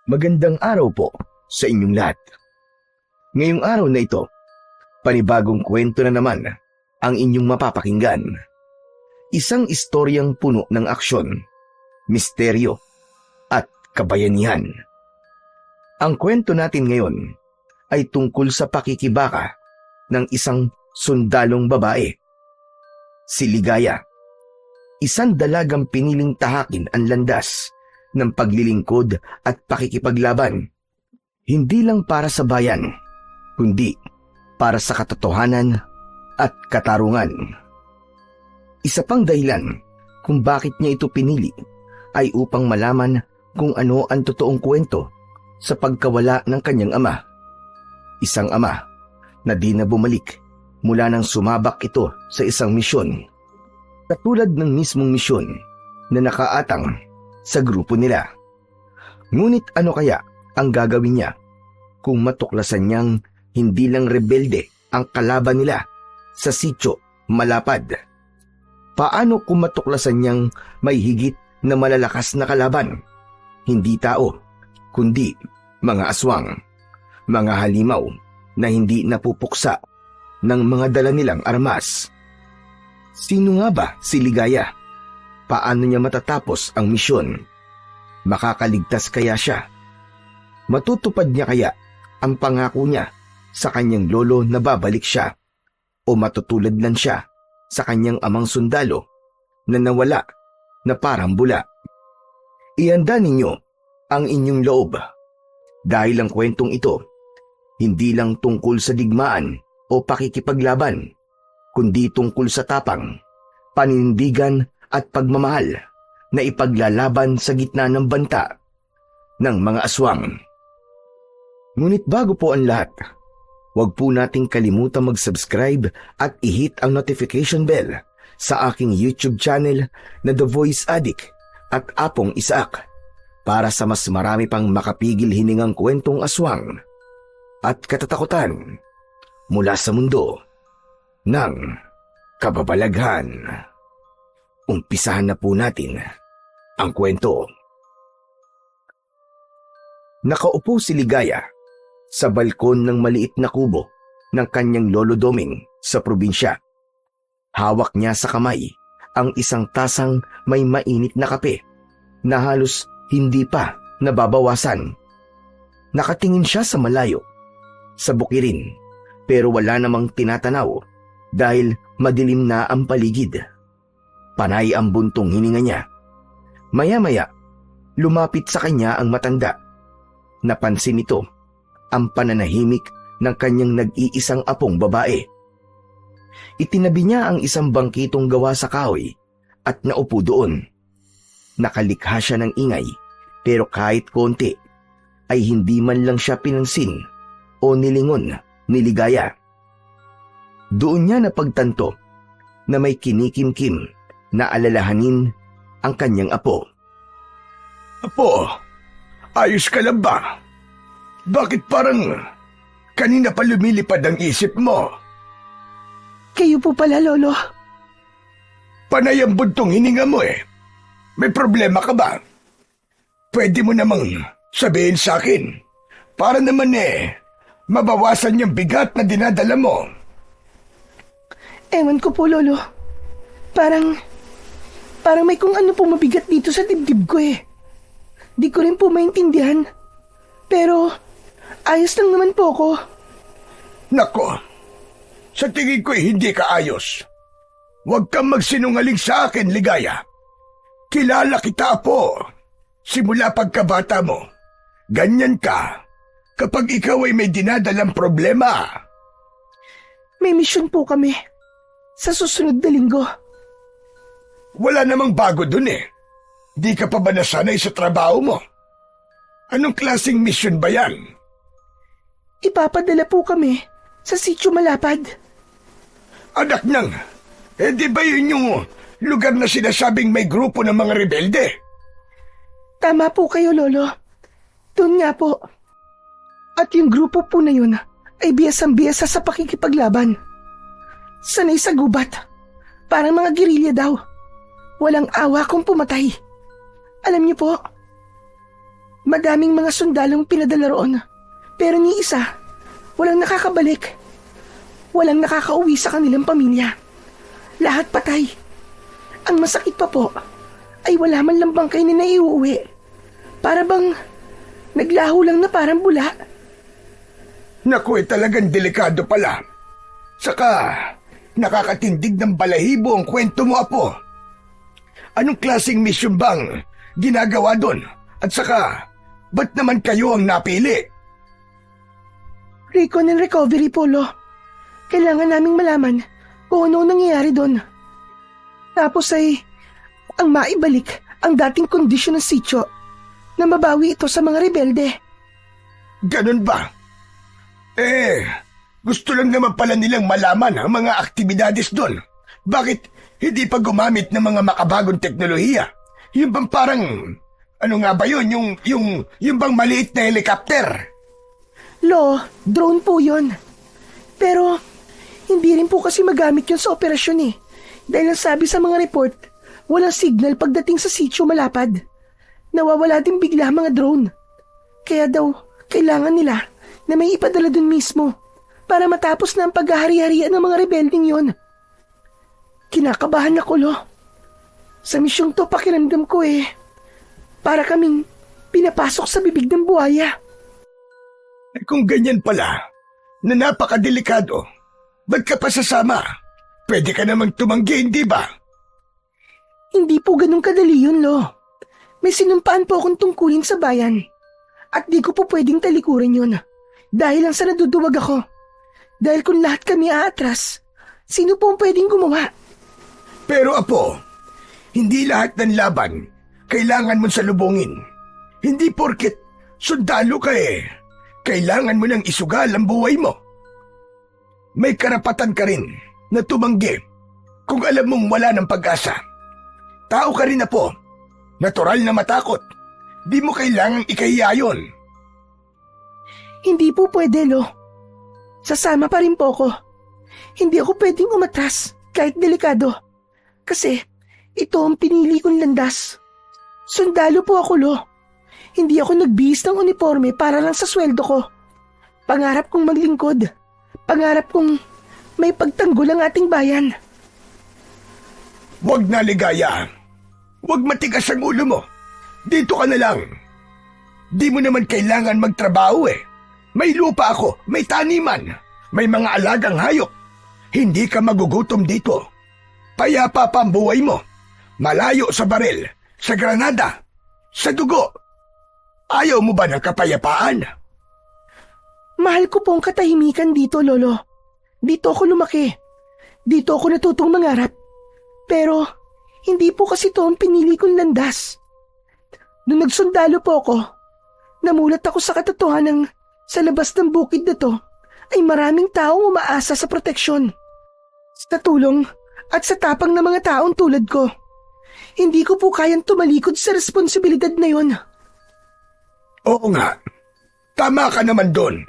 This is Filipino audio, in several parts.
Magandang araw po sa inyong lahat. Ngayong araw na ito, panibagong kwento na naman ang inyong mapapakinggan. Isang istoryang puno ng aksyon, misteryo at kabayanihan. Ang kwento natin ngayon ay tungkol sa pakikibaka ng isang sundalong babae. Si Ligaya, isang dalagang piniling tahakin ang landas ng paglilingkod at pakikipaglaban, hindi lang para sa bayan, kundi para sa katotohanan at katarungan. Isa pang dahilan kung bakit niya ito pinili ay upang malaman kung ano ang totoong kwento sa pagkawala ng kanyang ama. Isang ama na di na bumalik mula nang sumabak ito sa isang misyon. Katulad ng mismong misyon na nakaatang sa grupo nila. Ngunit ano kaya ang gagawin niya kung matuklasan niyang hindi lang rebelde ang kalaban nila sa sitio Malapad? Paano kung matuklasan niyang may higit na malalakas na kalaban? Hindi tao, kundi mga aswang, mga halimaw na hindi napupuksa ng mga dala nilang armas. Sino nga ba si Ligaya? Paano niya matatapos ang misyon? Makakaligtas kaya siya? Matutupad niya kaya ang pangako niya sa kanyang lolo na babalik siya? O matutulad lang siya sa kanyang amang sundalo na nawala na parang bula? Ihanda ninyo ang inyong loob dahil ang kwentong ito hindi lang tungkol sa digmaan o pakikipaglaban, kundi tungkol sa tapang, paninindigan at pagmamahal na ipaglalaban sa gitna ng banta ng mga aswang. Ngunit bago po ang lahat, huwag po nating kalimutan mag-subscribe at i-hit ang notification bell sa aking YouTube channel na The Voice Addict at Apong Isaac para sa mas marami pang makapigil hiningang kwentong aswang at katatakutan mula sa mundo ng kababalaghan. Umpisahan na po natin ang kwento. Nakaupo si Ligaya sa balkon ng maliit na kubo ng kanyang lolo Doming sa probinsya. Hawak niya sa kamay ang isang tasang may mainit na kape na halos hindi pa nababawasan. Nakatingin siya sa malayo, sa bukirin, pero wala namang tinatanaw dahil madilim na ang paligid. Panay ang buntong hininga niya. Maya-maya, lumapit sa kanya ang matanda. Napansin nito ang pananahimik ng kanyang nag-iisang apong babae. Itinabi niya ang isang bangkitong gawa sa kahoy at naupo doon. Nakalikha siya ng ingay, pero kahit konti ay hindi man lang siya pinansin o nilingon ni Ligaya. Doon niya napagtanto na may kinikimkim na alalahanin ang kanyang apo. Apo, ayos ka lang ba? Bakit parang kanina pa lumilipad ang isip mo? Kayo po pala, Lolo. Panay ang buntong hininga mo eh. May problema ka ba? Pwede mo namang sabihin sa akin para naman mabawasan yung bigat na dinadala mo. Ewan ko po, Lolo. Parang may kung ano po mabigat dito sa dibdib ko eh. Di ko rin po maintindihan. Pero ayos lang naman po ako. Nako, sa tingin ko hindi ka ayos. Huwag kang magsinungaling sa akin, Ligaya. Kilala kita po. Simula pagkabata mo, ganyan ka kapag ikaw ay may dinadalang problema. May misyon po kami sa susunod na linggo. Wala namang bago dun eh. Di ka pa ba nasanay sa trabaho mo? Anong klaseng mission ba yan? Ipapadala po kami sa sitio Malapad. Anak nang, di ba yun yung lugar na sinasabing may grupo ng mga rebelde? Tama po kayo, Lolo. Doon nga po. At yung grupo po na yun ay biyasang-biyasa sa pakikipaglaban. Sanay sa gubat. Parang mga gerilya daw. Walang awa kung pumatay. Alam niyo po, Madaming mga sundalong pinadala roon. Pero ni isa, walang nakakabalik. Walang nakakauwi sa kanilang pamilya. Lahat patay. Ang masakit pa po, ay wala man lang bangkay na naiuwi. Para bang naglaho lang na parang bula. Naku, talagang delikado pala. Saka, nakakatindig ng balahibo ang kwento mo, Apo. Anong klaseng mission bang ginagawa doon? At saka, ba't naman kayo ang napili? Recon and recovery po, Lo. Kailangan naming malaman kung ano nangyayari doon. Tapos ay, ang maibalik ang dating kondisyon ng sityo na mabawi ito sa mga rebelde. Ganun ba? Gusto lang naman pala nilang malaman ang mga aktibidades doon. Bakit hindi pa gumamit ng mga makabagong teknolohiya? Yung bang parang, ano nga ba yun? Yung bang maliit na helicopter? Lo, drone po yun. Pero, hindi rin po kasi magamit yun sa operasyon eh. Dahil ang sabi sa mga report, walang signal pagdating sa sitio malapad. Nawawala din bigla mga drone. Kaya daw, kailangan nila na may ipadala dun mismo para matapos na ang paghahari-harian ng mga rebelding yon. Kinakabahan ako, Lo. Sa misyong to, pakiramdam ko para kaming pinapasok sa bibig ng buhaya. Kung ganyan pala, na napakadelikado, ba't ka pa sasama? Pwede ka namang tumanggi, hindi ba? Hindi po ganun kadali yun, Lo. May sinumpaan po akong tungkulin sa bayan. At di ko po pwedeng talikuran yun. Dahil lang sa naduduwag ako. Dahil kung lahat kami aatras, sino po ang pwedeng gumawa? Pero Apo, hindi lahat ng laban kailangan mo salubungin. Hindi porket sundalo ka kailangan mo nang isugal ang buhay mo. May karapatan ka rin na tumanggi kung alam mong wala ng pag-asa. Tao ka rin, Apo. Natural na matakot. Di mo kailangang ikahiya yun. Hindi po pwede, Lo. Sasama pa rin po ako. Hindi ako pwedeng umatras kahit delikado. Kasi ito ang pinili kong landas. Sundalo po ako, Lo. Hindi ako nagbihis ng uniforme para lang sa sweldo ko. Pangarap kong maglingkod. Pangarap kong may pagtanggol ang ating bayan. Huwag na, Ligaya. Huwag matigas ang ulo mo. Dito ka na lang. Di mo naman kailangan magtrabaho May lupa ako, may taniman, may mga alagang hayop. Hindi ka magugutom dito. Payapa pa ang buhay mo. Malayo sa baril, sa granada, sa dugo. Ayaw mo ba ng kapayapaan? Mahal ko po ang katahimikan dito, Lolo. Dito ako lumaki. Dito ako natutong mangarap. Pero, hindi po kasi ito ang pinili kong landas. Nung nagsundalo po ako, namulat ako sa katotohanang sa labas ng bukid na to ay maraming taong umaasa sa proteksyon. Sa tulong at sa tapang ng mga taong tulad ko. Hindi ko po kayang tumalikod sa responsibilidad na yon. Oo nga, tama ka naman doon.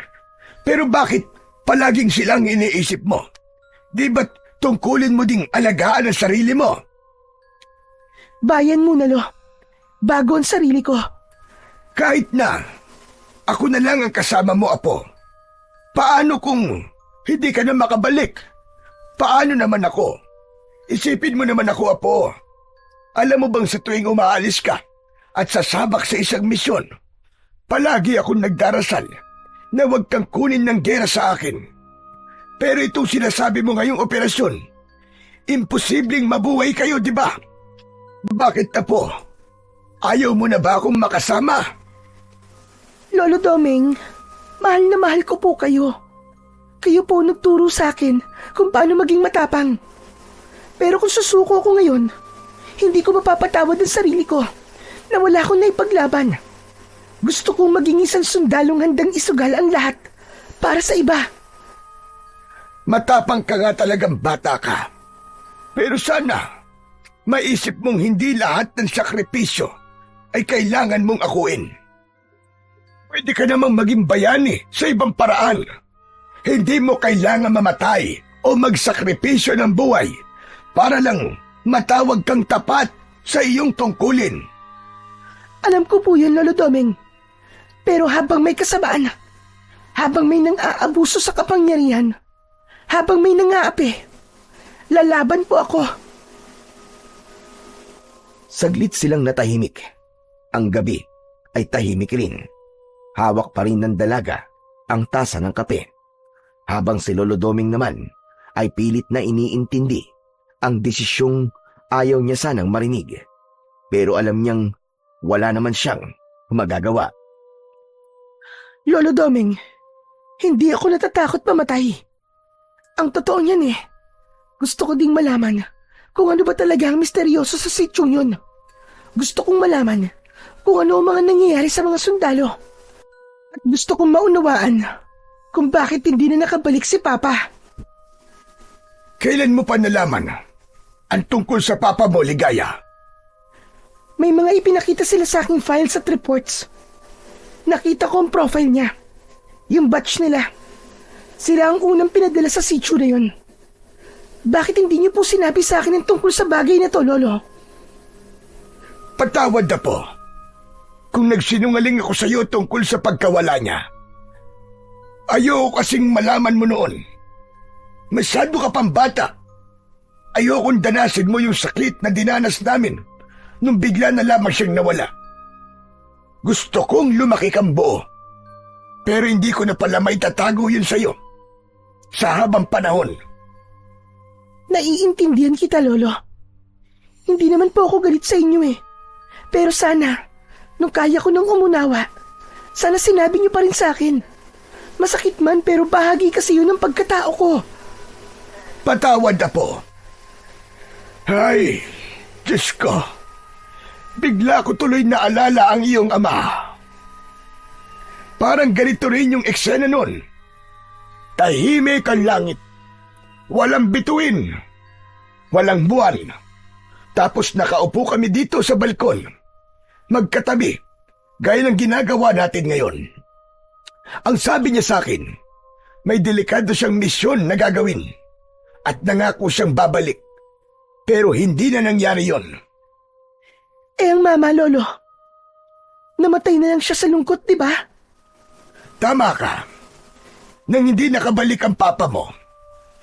Pero bakit palaging silang iniisip mo? Di ba't tungkulin mo ding alagaan ang sarili mo? Bayan muna, Lo. Bago ang sarili ko. Kahit na, ako na lang ang kasama mo, Apo. Paano kung hindi ka na makabalik? Paano naman ako? Isipin mo naman ako, Apo. Alam mo bang sa tuwing umaalis ka at sasabak sa isang misyon, palagi akong nagdarasal na huwag kang kunin ng gera sa akin. Pero itong sinasabi mo ngayong operasyon, imposibleng mabuhay kayo, di ba? Bakit, Apo? Ayaw mo na ba akong makasama? Lolo Doming, mahal na mahal ko po kayo. Kayo po nagturo sa akin kung paano maging matapang. Pero kung susuko ko ngayon, hindi ko mapapatawad ang sarili ko na wala akong naipaglaban. Gusto kong maging isang sundalong handang isugal ang lahat para sa iba. Matapang ka nga talagang bata ka. Pero sana, maisip mong hindi lahat ng sakripisyo ay kailangan mong akuin. Pwede ka namang maging bayani sa ibang paraan. Hindi mo kailangan mamatay o magsakripisyo ng buhay para lang matawag kang tapat sa iyong tungkulin. Alam ko po yun, Lolo Doming. Pero habang may kasamaan, habang may nang-aabuso sa kapangyarihan, habang may nang-aapi, lalaban po ako. Saglit silang natahimik. Ang gabi ay tahimik rin. Hawak pa rin ng dalaga ang tasa ng kape. Habang si Lolo Doming naman ay pilit na iniintindi ang desisyong ayaw niya sanang marinig. Pero alam niyang wala naman siyang magagawa. Lolo Doming, hindi ako natatakot mamatay. Ang totoo niyan gusto ko ding malaman kung ano ba talaga ang misteryoso sa sityong yun. Gusto kong malaman kung ano ang mga nangyayari sa mga sundalo. At gusto kong maunawaan kung bakit hindi na nakabalik si Papa. Kailan mo pa nalaman ang tungkol sa papa mo, Ligaya? May mga ipinakita sila sa aking files at reports. Nakita ko ang profile niya. Yung batch nila. Sila ang unang pinadala sa sitio na yun. Bakit hindi niyo po sinabi sa akin ang tungkol sa bagay na to, Lolo? Patawad na po kung nagsinungaling ako sa iyo tungkol sa pagkawala niya. Ayoko kasing malaman mo noon. Masyado ka pang bata. Ayokong danasin mo yung sakit na dinanas namin nung bigla na lamang siyang nawala. Gusto kong lumaki kang buo. Pero hindi ko na pala maitatago yun sa'yo. Sa habang panahon. Naiintindihan kita, Lolo. Hindi naman po ako galit sa inyo Pero sana, nung kaya ko nang umunawa, sana sinabi niyo pa rin sa akin. Masakit man pero bahagi kasi yun ng pagkatao ko. Patawad na po. Ay, Diyos ko. Bigla ko tuloy naalala ang iyong ama. Parang ganito rin yung eksena nun. Tahimik ang langit. Walang bituin. Walang buwan. Tapos nakaupo kami dito sa balkon. Magkatabi. Gaya ng ginagawa natin ngayon. Ang sabi niya sa akin, may delikado siyang misyon na gagawin. At nangako siyang babalik. Pero hindi na nangyari yon. Ang mama, Lolo. Namatay na lang siya sa lungkot, di ba? Tama ka. Nang hindi nakabalik ang papa mo,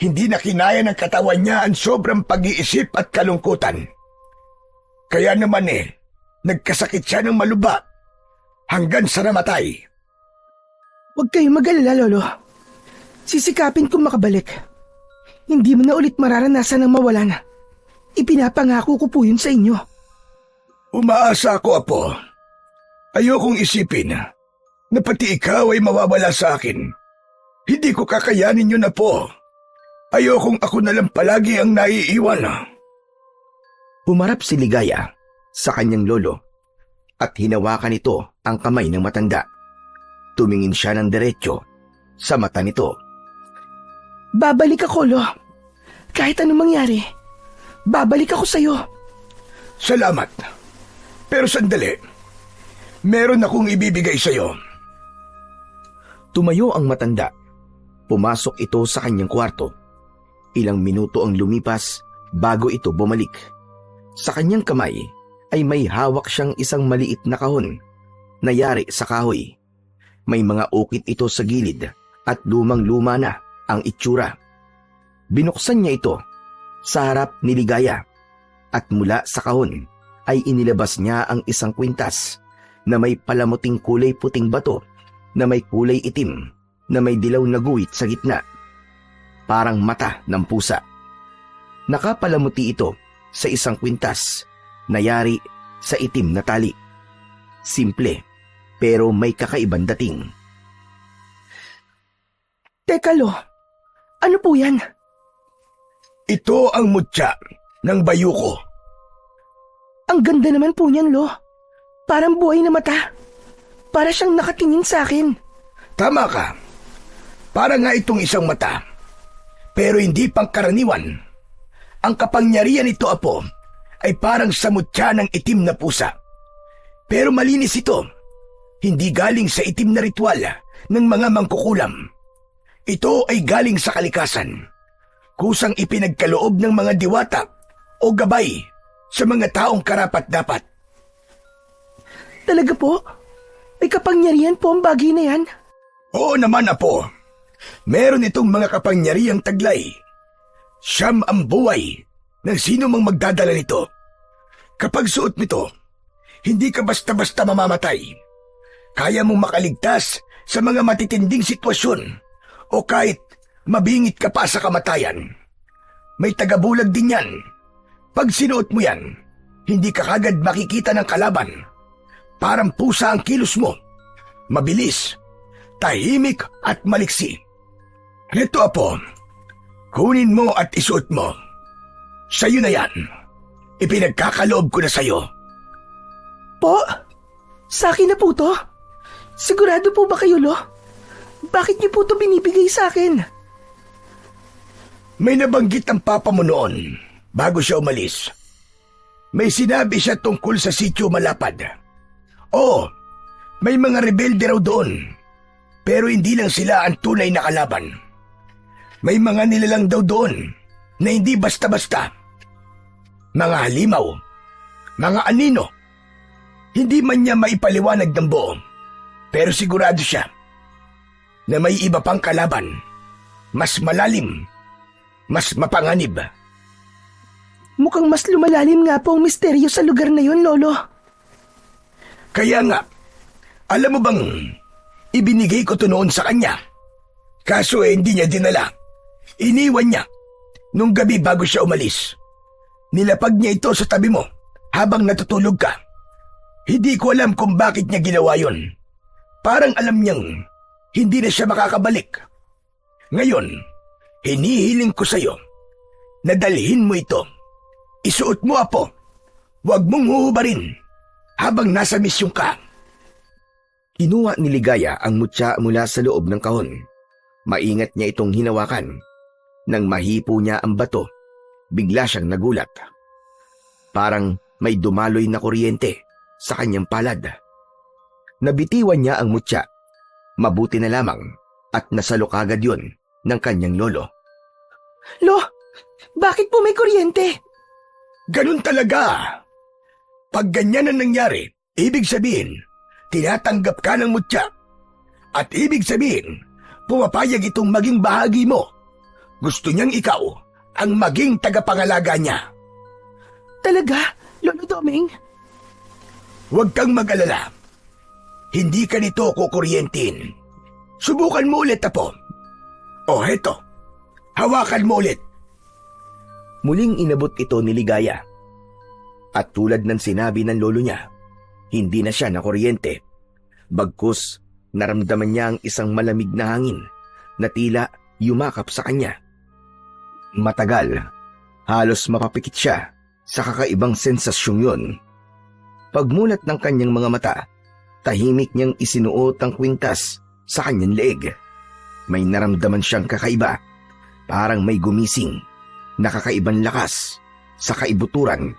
hindi na kinaya ng katawan niya ang sobrang pag-iisip at kalungkutan. Kaya naman nagkasakit siya ng maluba hanggang sa namatay. Huwag kayong mag-alala, Lolo. Sisikapin kong makabalik. Hindi mo na ulit mararanasan ang mawalan. Ipinapangako ko po yun sa inyo. Umaasa ako, Apo. Ayokong isipin na pati ikaw ay mawawala sa akin. Hindi ko kakayanin yun, Apo. Ayokong ako na lang palagi ang naiiwan. Humarap si Ligaya sa kanyang lolo at hinawakan nito ang kamay ng matanda. Tumingin siya ng diretso sa mata nito. Babalik ako, Lo. Kahit anong mangyari, babalik ako sa'yo. Salamat. Pero sandali. Meron akong ibibigay sa'yo. Tumayo ang matanda. Pumasok ito sa kanyang kwarto. Ilang minuto ang lumipas bago ito bumalik. Sa kanyang kamay ay may hawak siyang isang maliit na kahon na yari sa kahoy. May mga ukit ito sa gilid at lumang-luma na ang itsura. Binuksan niya ito sa harap ni Ligaya at mula sa kahon ay inilabas niya ang isang kwintas na may palamuting kulay puting bato na may kulay itim na may dilaw na guhit sa gitna. Parang mata ng pusa. Nakapalamuti ito sa isang kwintas na yari sa itim na tali. Simple pero may kakaibang dating. Teka, Lo. Ano po yan? Ito ang mutya ng bayuko. Ang ganda naman po niyan, Lo. Parang buhay na mata. Para siyang nakatingin sa akin. Tama ka. Para nga itong isang mata. Pero hindi pangkaraniwan. Ang kapangyarihan nito, Apo, ay parang sa mutya ng itim na pusa. Pero malinis ito. Hindi galing sa itim na ritual ng mga mangkukulam. Ito ay galing sa kalikasan. Kusang ipinagkaloob ng mga diwata o gabay sa mga taong karapat-dapat. Talaga po? May kapangyarihan po ang bagay na yan. Oo naman, Apo. Meron itong mga kapangyarihang taglay. Siyam ang buhay ng sino mang magdadala nito. Kapag suot nito, hindi ka basta-basta mamamatay. Kaya mong makaligtas sa mga matitinding sitwasyon o kahit mabingit ka pa sa kamatayan. May tagabulag din yan. Pag sinuot mo yan, hindi ka kagad makikita ng kalaban. Parang pusa ang kilos mo. Mabilis, tahimik at maliksi. Ito, Apo, kunin mo at isuot mo. Sa'yo na yan. Ipinagkakaloob ko na sa'yo. Po? Sa akin na po to? Sigurado po ba kayo, Lo? Bakit niyo po to binibigay sa akin? May nabanggit ang papa mo noon bago siya umalis. May sinabi siya tungkol sa sitio Malapad. Oo, may mga rebelde raw doon. Pero hindi lang sila ang tunay na kalaban. May mga nilalang daw doon na hindi basta-basta. Mga halimaw, mga anino. Hindi man niya maipaliwanag ng buo, pero sigurado siya na may iba pang kalaban, mas malalim, mas mapanganib. Mukhang mas lumalalim nga po ang misteryo sa lugar na yun, Lolo. Kaya nga, alam mo bang ibinigay ko to noon sa kanya? Kaso hindi niya dinala. Iniwan niya nung gabi bago siya umalis. Nilapag niya ito sa tabi mo habang natutulog ka. Hindi ko alam kung bakit niya ginawa yon. Parang alam niyang hindi na siya makakabalik. Ngayon, hinihiling ko sa'yo na dalhin mo ito. Isuot mo, Apo. Huwag mong huhubarin habang nasa misyon ka. Kinuha ni Ligaya ang mutya mula sa loob ng kahon. Maingat niya itong hinawakan. Nang mahipo niya ang bato, bigla siyang nagulat. Parang may dumaloy na kuryente sa kanyang palad. Nabitiwan niya ang mutya. Mabuti na lamang at nasalo kagad yun ng kanyang lolo. Lo, bakit po may kuryente? Ganun talaga. Pag ganyan ang nangyari, ibig sabihin, tinatanggap ka ng mutya. At ibig sabihin, pumapayag itong maging bahagi mo. Gusto niyang ikaw ang maging tagapangalaga niya. Talaga, Lolo Doming? Huwag kang mag-alala. Hindi ka nito kukuryentin. Subukan mo ulit, Apo. O heto, hawakan mo ulit. Muling inabot ito ni Ligaya. At tulad ng sinabi ng lolo niya, hindi na siya nakuryente. Bagkus, naramdaman niya ang isang malamig na hangin na tila yumakap sa kanya. Matagal, halos mapapikit siya sa kakaibang sensasyong yun. Pagmulat ng kanyang mga mata, tahimik niyang isinuot ang kwintas sa kanyang leeg. May naramdaman siyang kakaiba, parang may gumising na kakaibang lakas sa kaibuturan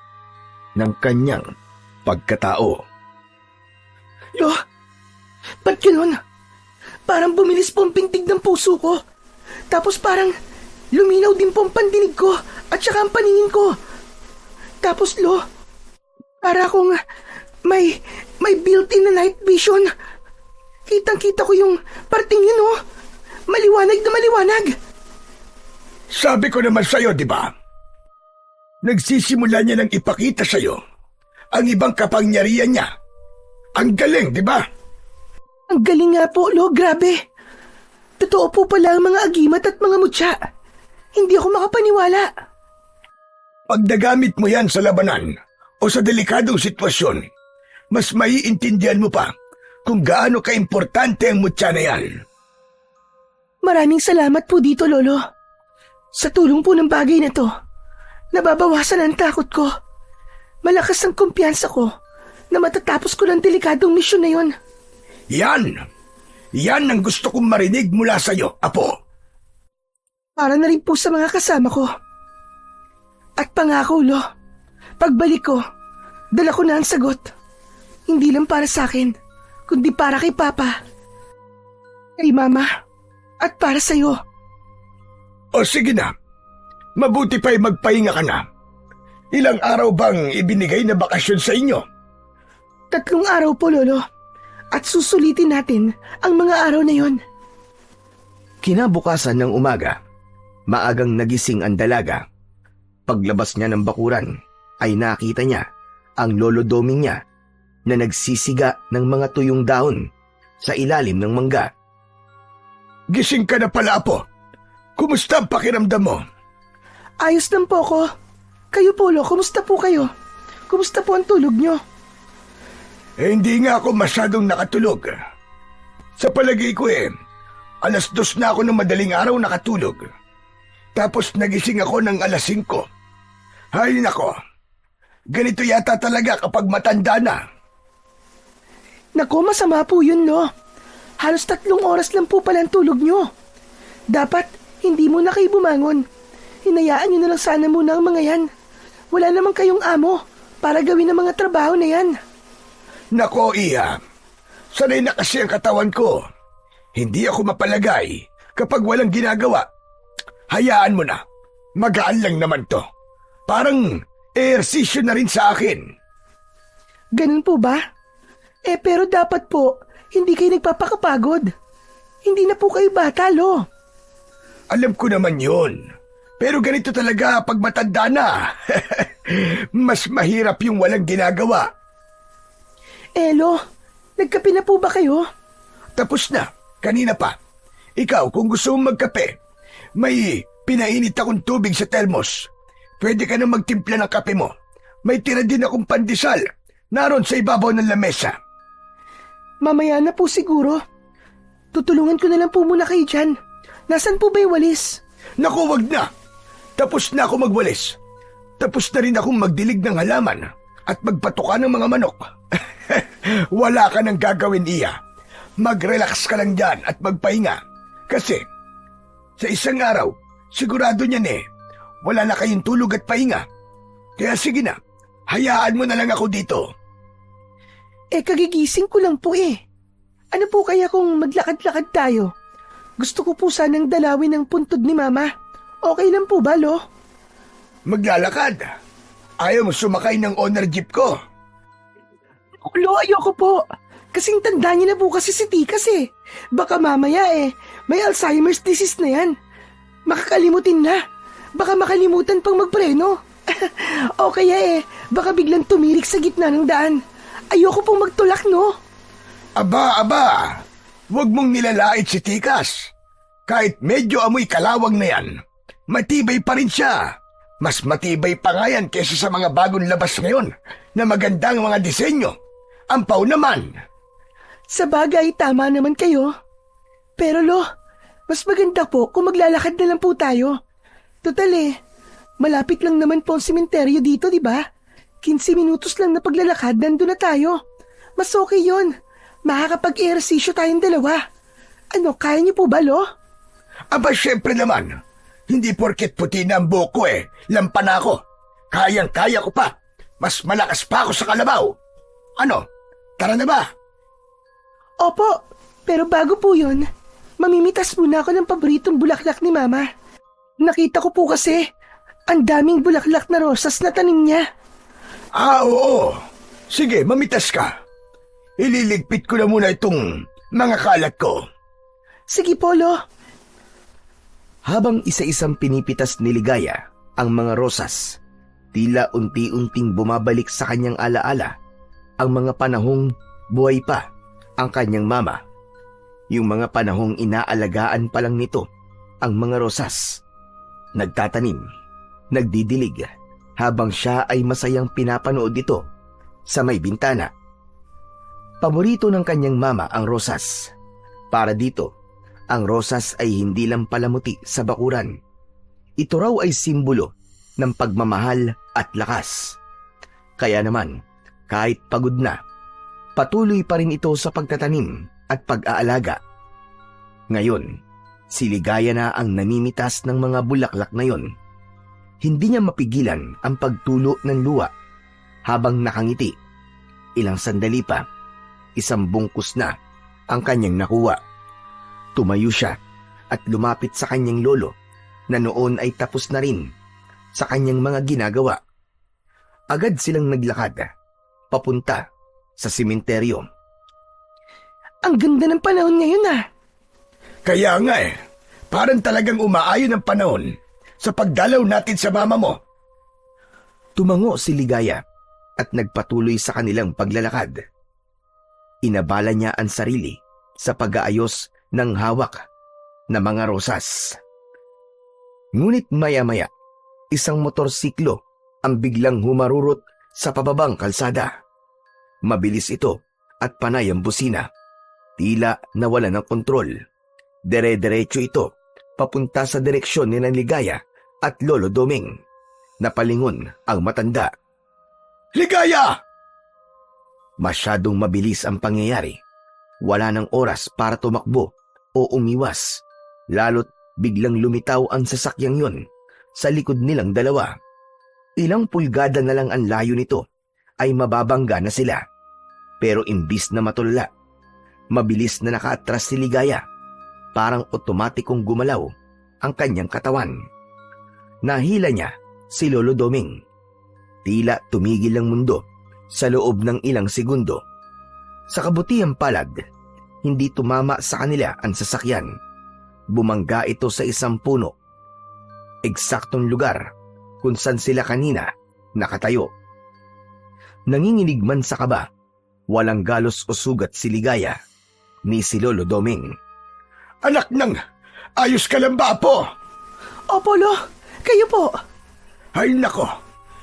ng kanyang pagkatao. Lo, ba't gano'n? Parang bumilis po ang pintig ng puso ko. Tapos parang luminaw din po ang pandinig ko at saka ang paningin ko. Tapos, Lo, para akong may built-in na night vision. Kitang-kita ko yung parting yun, oh. Maliwanag na maliwanag. Sabi ko naman sa'yo, di ba? Nagsisimula niya nang ipakita sa'yo ang ibang kapangyarihan niya. Ang galing, di ba? Ang galing nga po, Lo. Grabe. Totoo po pala ang mga agimat at mga mutya. Hindi ako makapaniwala. Pag nagamit mo yan sa labanan o sa delikadong sitwasyon, mas maiintindihan mo pa kung gaano kaimportante ang mutya na yan. Maraming salamat po dito, Lolo. Sa tulong po ng bagay na to, nababawasan ang takot ko. Malakas ang kumpiyansa ko na matatapos ko ng delikadong misyon na yon. Yan ang gusto kong marinig mula sa'yo, Apo. Para na rin po sa mga kasama ko. At pangako, Lo, pagbalik ko, dala ko na ang sagot. Hindi lang para sa akin, kundi para kay Papa, kay Mama, at para sa'yo. O sige na, mabuti pa'y magpahinga ka na. Ilang araw bang ibinigay na bakasyon sa inyo? 3 araw po, Lolo. at susulitin natin ang mga araw na yon. Kinabukasan ng umaga, maagang nagising ang dalaga. Paglabas niya ng bakuran, ay nakita niya ang lolo doming niya na nagsisiga ng mga tuyong dahon sa ilalim ng mangga. Gising ka na pala, Apo. Kumusta ang pakiramdam mo? Ayos lang po ko. Kayo po, Lo, kumusta po kayo? Kumusta po ang tulog nyo? Hindi nga ako masyadong nakatulog. Sa palagay ko 2:00 na ako ng madaling araw nakatulog. Tapos nagising ako ng 5:00. Hay nako, ganito yata talaga kapag matanda na. Naku, masama po yun, Lo. Halos 3 oras lang po pala ang tulog nyo. Dapat, hindi mo na kayo bumangon. Hinayaan nyo na lang sana muna ang mga yan. Wala naman kayong amo para gawin ang mga trabaho na yan. Nako, Iha, sanay na kasi ang katawan ko. Hindi ako mapalagay kapag walang ginagawa. Hayaan mo na, magaan lang naman to. Parang ehersisyo na rin sa akin. Ganun po ba? Pero dapat po, hindi kayo nagpapakapagod. Hindi na po kayo bata, Lo. Alam ko naman yun. Pero ganito talaga pag matanda na. Mas mahirap yung walang ginagawa. Lo, nagkape na po ba kayo? Tapos na, kanina pa. Ikaw, kung gusto mong magkape, may pinainit akong tubig sa termos. Pwede ka na magtimpla ng kape mo. May tira din akong pandesal. Naroon sa ibabaw ng lamesa. Mamaya na po siguro. Tutulungan ko na lang po muna kayo dyan. Nasaan po ba yung walis? Naku, wag na. Tapos na ako magwalis. Tapos na rin akong magdilig ng halaman at magpatuka ng mga manok. Wala ka nang gagawin, Iya. Mag-relax ka lang dyan at magpahinga. Kasi sa isang araw, sigurado niyan wala na kayong tulog at pahinga. Kaya sige na, hayaan mo na lang ako dito. Kagigising ko lang po Ano po kaya kung maglakad-lakad tayo? Gusto ko po sanang dalawin ang puntod ni Mama. Okay lang po ba, Lo? Maglalakad? Ayaw mo sumakay ng owner jeep ko? Lo, ayoko po. Kasing tanda niya na po kasi si Tikas Baka mamaya may Alzheimer's disease na yan. Makakalimutin na. Baka makalimutan pang magpreno. O kaya baka biglang tumirik sa gitna ng daan. Ayoko pong magtulak, no? Aba, huwag mong nilalait si Tikas. Kahit medyo amoy kalawang na yan, matibay pa rin siya. Mas matibay pa nga yan kesa sa mga bagong labas ngayon na magandang mga disenyo. Ampaw naman. Sa bagay, tama naman kayo. Pero Lo, mas maganda po kung maglalakad na lang po tayo. Total malapit lang naman po ang sementeryo dito, di ba? 15 minutos lang na paglalakad, nandun na tayo. Mas okay yun. Makakapag-ehersisyo tayong dalawa. Ano, kaya niyo po ba, Lo? Aba, syempre naman. Hindi porket puti na ang buhok ko lampa na ako. Kayang-kaya ko pa. Mas malakas pa ako sa kalabaw. Ano, tara na ba? Opo, pero bago po yun, mamimitas muna ako ng paboritong bulaklak ni Mama. Nakita ko po kasi, ang daming bulaklak na rosas na tanim niya. Oo. Sige, mamitas ka. Ililigpit ko na muna itong mga kalat ko. Sige po, Lo. Habang isa-isang pinipitas ni Ligaya ang mga rosas, tila unti-unting bumabalik sa kanyang alaala ang mga panahong buhay pa ang kanyang mama. Yung mga panahong inaalagaan pa lang nito ang mga rosas. Nagtatanim, nagdidilig, habang siya ay masayang pinapanood ito sa may bintana. Paborito ng kanyang mama ang rosas. Para dito, ang rosas ay hindi lang palamuti sa bakuran. Ito raw ay simbolo ng pagmamahal at lakas. Kaya naman, kahit pagod na, patuloy pa rin ito sa pagtatanim at pag-aalaga. Ngayon, si Ligaya na ang namimitas ng mga bulaklak na yon. Hindi niya mapigilan ang pagtulo ng luha habang nakangiti. Ilang sandali pa, isang bungkus na ang kanyang nakuha. Tumayo siya at lumapit sa kanyang lolo na noon ay tapos na rin sa kanyang mga ginagawa. Agad silang naglakad papunta sa sementeryo. Ang ganda ng panahon ngayon Kaya nga parang talagang umaayon ang panahon sa pagdalaw natin sa mama mo. Tumango si Ligaya at nagpatuloy sa kanilang paglalakad. Inabala niya ang sarili sa pag-aayos ng hawak na mga rosas. Ngunit maya-maya, isang motorsiklo ang biglang humarurot sa pababang kalsada. Mabilis ito at panay ang busina. Tila nawala ng kontrol. Dire-diretso ito papunta sa direksyon ni Ligaya at Lolo Doming. Napalingon ang matanda. Ligaya! Masyadong mabilis ang pangyayari. Wala ng oras para tumakbo o umiwas. Lalo't biglang lumitaw ang sasakyang yun sa likod nilang dalawa. Ilang pulgada na lang ang layo nito ay mababangga na sila. Pero imbis na matulala, mabilis na nakaatras si Ligaya. Parang otomatikong gumalaw ang kanyang katawan. Nahila niya si Lolo Doming. Tila tumigil ang mundo sa loob ng ilang segundo. Sa kabutihang palad, hindi tumama sa kanila ang sasakyan. Bumangga ito sa isang puno. Eksaktong lugar kung saan sila kanina nakatayo. Nanginginig man sa kaba, walang galos o sugat si Ligaya ni si Lolo Doming. Anak ng, ayos ka lang ba, Apo? Opo, Lo. Kayo po. Ay nako,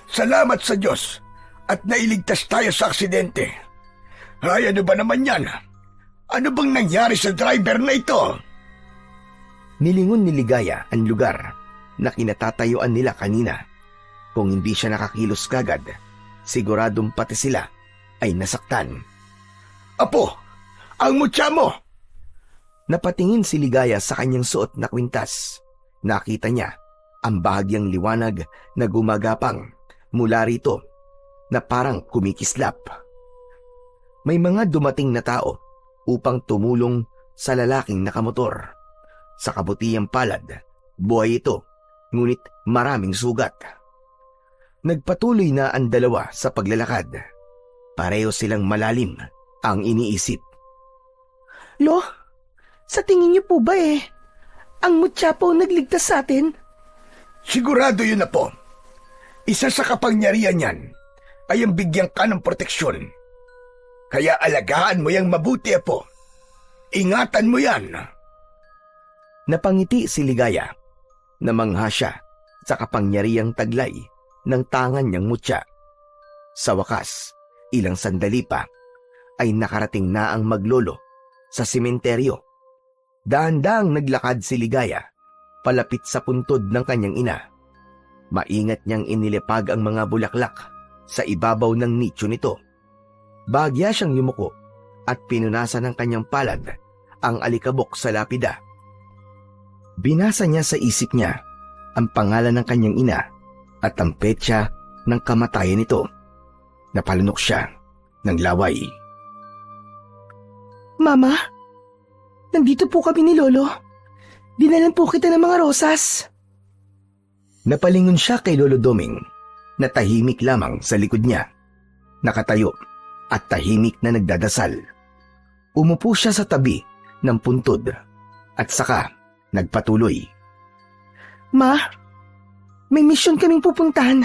salamat sa Diyos at nailigtas tayo sa aksidente. Ay, ano ba naman yan? Ano bang nangyari sa driver na ito? Nilingon ni Ligaya ang lugar na kinatatayuan nila kanina. Kung hindi siya nakakilos kagad, siguradong pati sila ay nasaktan. Apo, ang mutya mo! Napatingin si Ligaya sa kanyang suot na kwintas. Nakita niya ang bahagyang liwanag na gumagapang mula rito na parang kumikislap. May mga dumating na tao upang tumulong sa lalaking nakamotor. Sa kabutihang palad, buhay ito, ngunit maraming sugat. Nagpatuloy na ang dalawa sa paglalakad. Pareho silang malalim ang iniisip. Lo, sa tingin niyo po ba ang mutya po nagligtas sa atin? Sigurado yun, Apo. Isa sa kapangyarihan niyan ay ang bigyan ka ng proteksyon. Kaya alagaan mo yang mabuti, Apo. Ingatan mo yan. Napangiti si Ligaya. Namangha siya sa kapangyarihang taglay ng tangan niyang mutya. Sa wakas, ilang sandali pa ay nakarating na ang maglolo sa sementeryo. Dahan-dahang naglakad si Ligaya palapit sa puntod ng kanyang ina. Maingat niyang inilipag ang mga bulaklak sa ibabaw ng nicho nito. Bahagya siyang yumuko at pinunasan ng kanyang palad ang alikabok sa lapida. Binasa niya sa isip niya ang pangalan ng kanyang ina at ang petsa ng kamatayan nito. Napalunok siya ng laway. Mama, nandito po kami ni Lolo. Dinalan po kita ng mga rosas. Napalingon siya kay Lolo Doming na tahimik lamang sa likod niya. Nakatayo at tahimik na nagdadasal. Umupo siya sa tabi ng puntod at saka nagpatuloy. Ma, may mission kaming pupuntahan.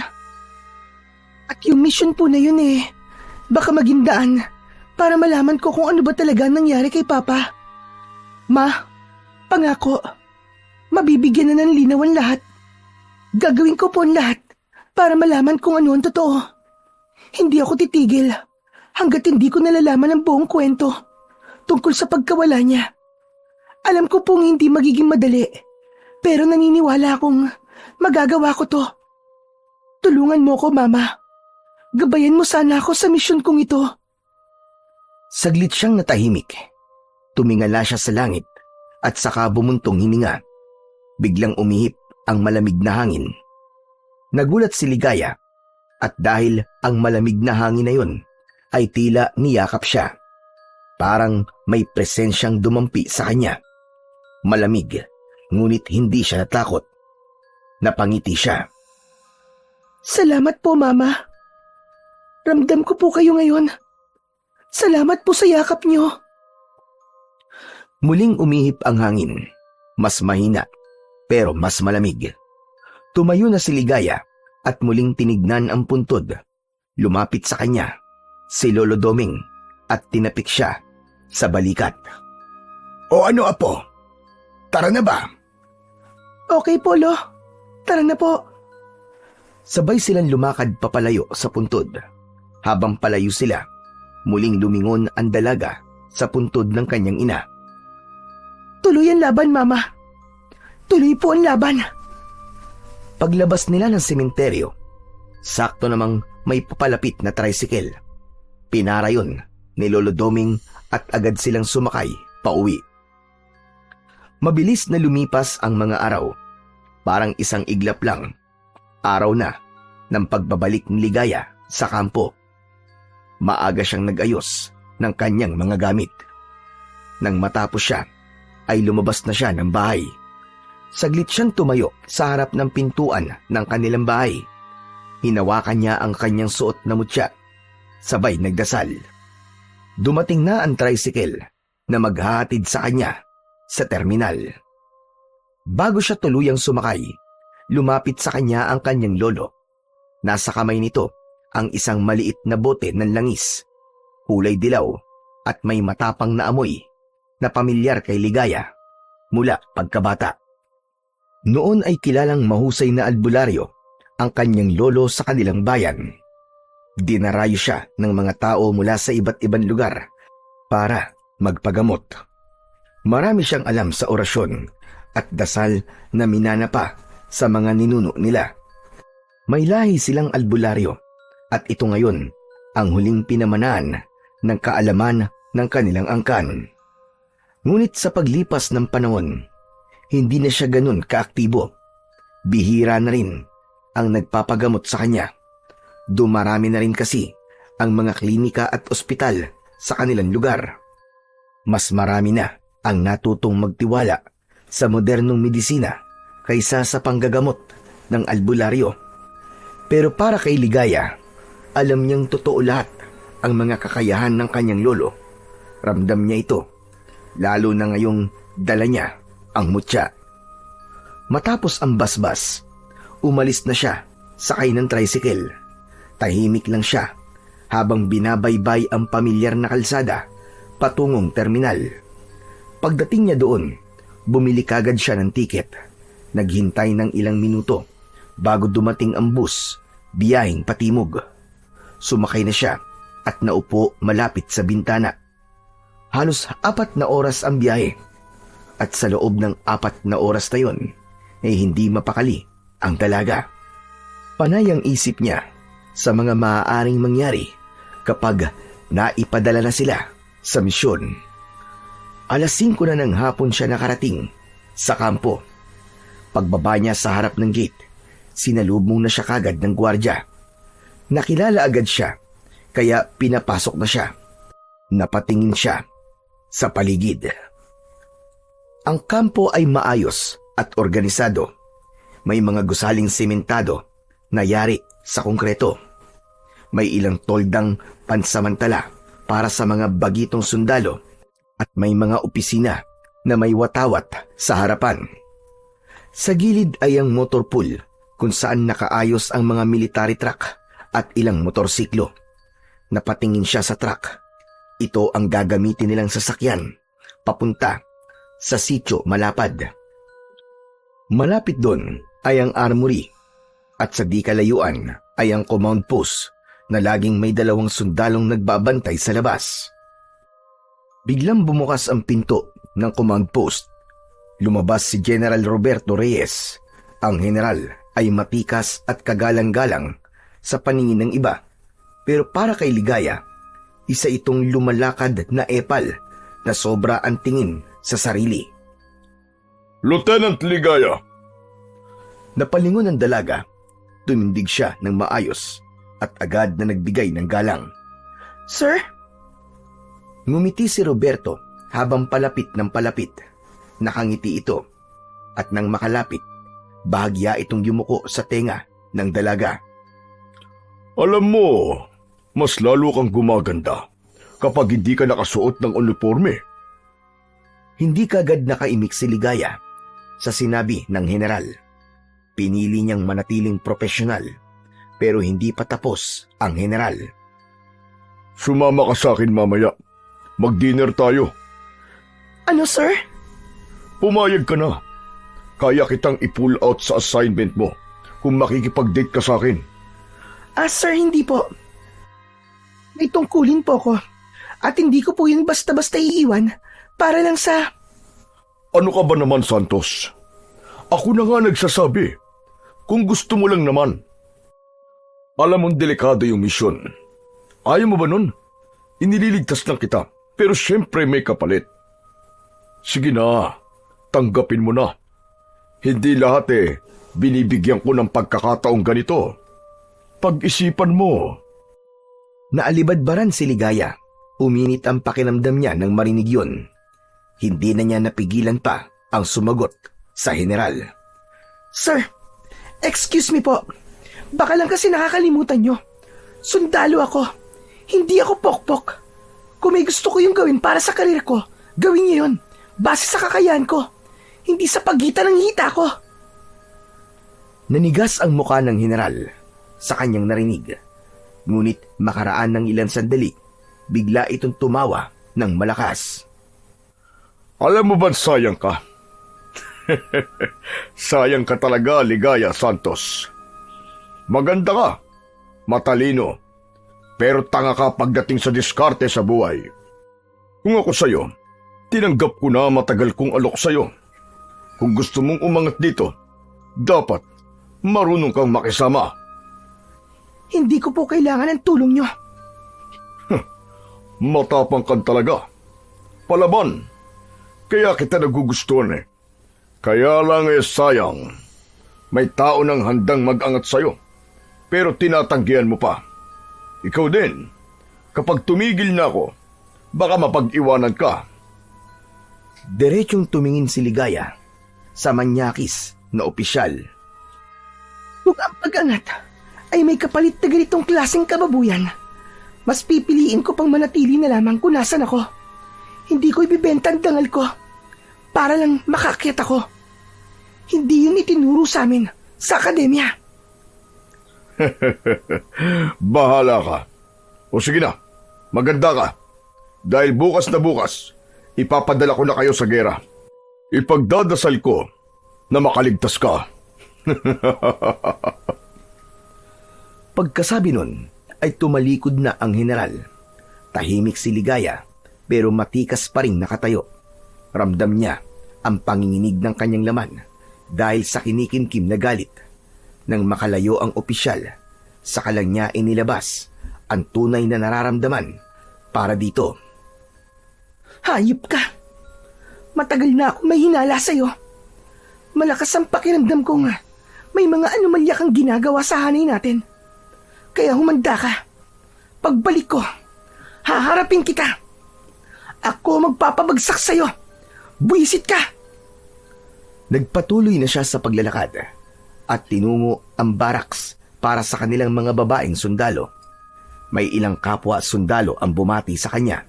At yung mission po na yun baka maging daan para malaman ko kung ano ba talaga nangyari kay Papa. Ma, pangako, mabibigyan na ng linaw ang lahat. Gagawin ko po ang lahat para malaman kung ano ang totoo. Hindi ako titigil hanggat hindi ko nalalaman ang buong kwento tungkol sa pagkawala niya. Alam ko pong hindi magiging madali, pero naniniwala akong magagawa ko to. Tulungan mo ko, Mama. Gabayan mo sana ako sa misyon kong ito. Saglit siyang natahimik. Tumingala siya sa langit at saka bumuntong hininga. Biglang umihip ang malamig na hangin. Nagulat si Ligaya at dahil ang malamig na hangin na yun ay tila niyakap siya. Parang may presensyang dumampi sa kanya. Malamig, ngunit hindi siya natakot. Napangiti siya. Salamat po, Mama. Ramdam ko po kayo ngayon. Salamat po sa yakap niyo. Muling umihip ang hangin. Mas mahina, pero mas malamig. Tumayo na si Ligaya at muling tinignan ang puntod. Lumapit sa kanya si Lolo Doming at tinapik siya sa balikat. O ano, apo? Tara na ba? Okay po, Lo. Tara na po. Sabay silang lumakad papalayo sa puntod. Habang palayo sila, muling lumingon ang dalaga sa puntod ng kanyang ina. Tuloy ang laban, Mama. Tuloy po ang laban. Paglabas nila ng sementeryo, sakto namang may papalapit na tricycle. Pinara yun ni Lolo Doming at agad silang sumakay pauwi. Mabilis na lumipas ang mga araw. Parang isang iglap lang. Araw na ng pagbabalik ni Ligaya sa kampo. Maaga siyang nag-ayos ng kanyang mga gamit. Nang matapos siya, ay lumabas na siya ng bahay. Saglit siyang tumayo sa harap ng pintuan ng kanilang bahay. Hinawakan niya ang kanyang suot na mutya. Sabay nagdasal. Dumating na ang tricycle na maghahatid sa kanya sa terminal. Bago siya tuluyang sumakay, lumapit sa kanya ang kanyang lolo. Nasa kamay nito ang isang maliit na bote ng langis, kulay dilaw at may matapang na amoy na pamilyar kay Ligaya mula pagkabata. Noon ay kilalang mahusay na albularyo ang kanyang lolo sa kanilang bayan. Dinarayo siya ng mga tao mula sa iba't ibang lugar para magpagamot. Marami siyang alam sa orasyon at dasal na minana pa sa mga ninuno nila. May lahi silang albularyo at ito ngayon ang huling pinamanaan ng kaalaman ng kanilang angkan. Ngunit sa paglipas ng panahon, hindi na siya ganun kaaktibo. Bihira na rin ang nagpapagamot sa kanya. Dumarami na rin kasi ang mga klinika at ospital sa kanilang lugar. Mas marami na ang natutong magtiwala sa modernong medisina kaysa sa panggagamot ng albularyo. Pero para kay Ligaya, alam niyang totoo lahat ang mga kakayahan ng kanyang lolo. Ramdam niya ito, lalo na ngayong dala niya ang mutya. Matapos ang basbas, umalis na siya sakay ng tricycle. Tahimik lang siya habang binabaybay ang pamilyar na kalsada patungong terminal. Pagdating niya doon, bumili kagad siya ng tiket. Naghintay ng ilang minuto bago dumating ang bus biyaheng patimog. Sumakay na siya at naupo malapit sa bintana. Halos 4 na oras ang biyahe at sa loob ng 4 na oras na yon ay hindi mapakali ang dalaga. Panay ang isip niya sa mga maaaring mangyari kapag naipadala na sila sa misyon. 5:00 na ng hapon siya nakarating sa kampo. Pagbaba niya sa harap ng gate, sinalubong na siya kagad ng gwardya. Nakilala agad siya, kaya pinapasok na siya. Napatingin siya sa paligid. Ang kampo ay maayos at organisado. May mga gusaling sementado na yari sa konkreto. May ilang toldang pansamantala para sa mga bagitong sundalo at may mga opisina na may watawat sa harapan. Sa gilid ay ang motor pool kung saan nakaayos ang mga military truck at ilang motorsiklo. Napatingin siya sa truck. Ito ang gagamitin nilang sasakyan papunta sa sitio Malapad. Malapit doon ay ang armory at sa di kalayuan ay ang command post na laging may 2 sundalong nagbabantay sa labas. Biglang bumukas ang pinto ng command post. Lumabas si General Roberto Reyes. Ang general ay matikas at kagalang-galang sa paningin ng iba. Pero para kay Ligaya, isa itong lumalakad na epal na sobra ang tingin sa sarili. Lieutenant Ligaya! Napalingon ang dalaga, tumindig siya ng maayos at agad na nagbigay ng galang. Sir? Ngumiti si Roberto habang palapit ng palapit. Nakangiti ito at nang makalapit, bahagya itong yumuko sa tenga ng dalaga. Alam mo, mas lalo kang gumaganda kapag hindi ka nakasuot ng uniforme. Hindi kagad nakaimik si Ligaya sa sinabi ng general. Pinili niyang manatiling profesional pero hindi pa tapos ang general. Sumama ka sa akin mamaya. Mag-dinner tayo. Ano, sir? Pumayag ka na. Kaya kitang i-pull out sa assignment mo kung makikipag-date ka sa akin. Sir, hindi po. May tungkulin po ko. At hindi ko po yun basta-basta iiwan para lang sa... Ano ka ba naman, Santos? Ako na nga nagsasabi. Kung gusto mo lang naman. Alam mong delikado yung misyon. Ayaw mo ba nun? Inililigtas lang kita, pero syempre may kapalit. Sige na, tanggapin mo na. Hindi lahat binibigyan ko ng pagkakataong ganito. Pag-isipan mo. Naalibadbaran si Ligaya. Uminit ang pakiramdam niya nang marinig yun. Hindi na niya napigilan pa ang sumagot sa general. Sir, excuse me po. Baka lang kasi nakakalimutan nyo. Sundalo ako. Hindi ako pokpok. Kung may gusto ko yung gawin para sa karir ko, gawin niyo yun. Base sa kakayahan ko. Hindi sa pagitan ng hita ko. Nanigas ang mukha ng general sa kanyang narinig. Ngunit makaraan ng ilang sandali, bigla itong tumawa ng malakas. Alam mo ba sayang ka? Sayang ka talaga, Ligaya Santos. Maganda ka, matalino, pero tanga ka pagdating sa diskarte sa buhay. Kung ako sa'yo, tinanggap ko na matagal kong alok sa'yo. Kung gusto mong umangat dito, dapat marunong kang makisama. Hindi ko po kailangan ng tulong nyo. Matapang ka talaga. Palaban. Kaya kita nagugustuhan Kaya lang sayang. May tao nang handang mag-angat sa'yo. Pero tinatanggihan mo pa. Ikaw din. Kapag tumigil na ako, baka mapag-iwanan ka. Diretsyong tumingin si Ligaya sa manyakis na opisyal. Kung ang pag-angat ay may kapalit na ganitong klaseng kababuyan, mas pipiliin ko pang manatili na lamang kung nasan ako. Hindi ko ibibenta ang dangal ko para lang makakyat ako. Hindi yun itinuro sa amin sa akademya. Bahala ka. O sige na, maganda ka. Dahil bukas na bukas, ipapadala ko na kayo sa gera. Ipagdadasal ko na makaligtas ka. Pagkasabi nun, ay tumalikod na ang general. Tahimik si Ligaya, pero matikas pa rin nakatayo. Ramdam niya ang panginginig ng kanyang laman dahil sa kinikimkim na galit. Nang makalayo ang opisyal, saka lang niya inilabas ang tunay na nararamdaman para dito. Hayop ka! Matagal na ako may hinala sa'yo. Malakas ang pakiramdam ko nga. May mga anomalya kang ginagawa sa hanay natin. Kaya humanda ka. Pagbalik ko, haharapin kita. Ako magpapabagsak sa'yo. Buwisit ka! Nagpatuloy na siya sa paglalakad at tinungo ang barracks para sa kanilang mga babaeng sundalo. May ilang kapwa sundalo ang bumati sa kanya.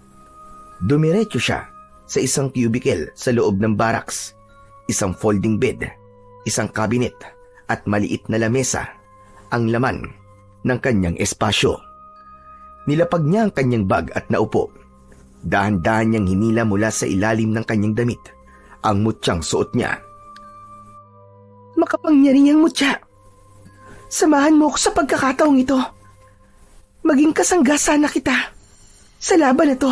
Dumiretso siya sa isang cubicle sa loob ng barracks, isang folding bed, isang cabinet at maliit na lamesa ang laman ng kanyang espasyo. Nilapag niya ang kanyang bag at naupo. Dahan-dahan niyang hinila mula sa ilalim ng kanyang damit ang mutyang suot niya. Makapangyarihang mutya. Samahan mo ako sa pagkakataong ito. Maging kasangga sana kita sa laban na to.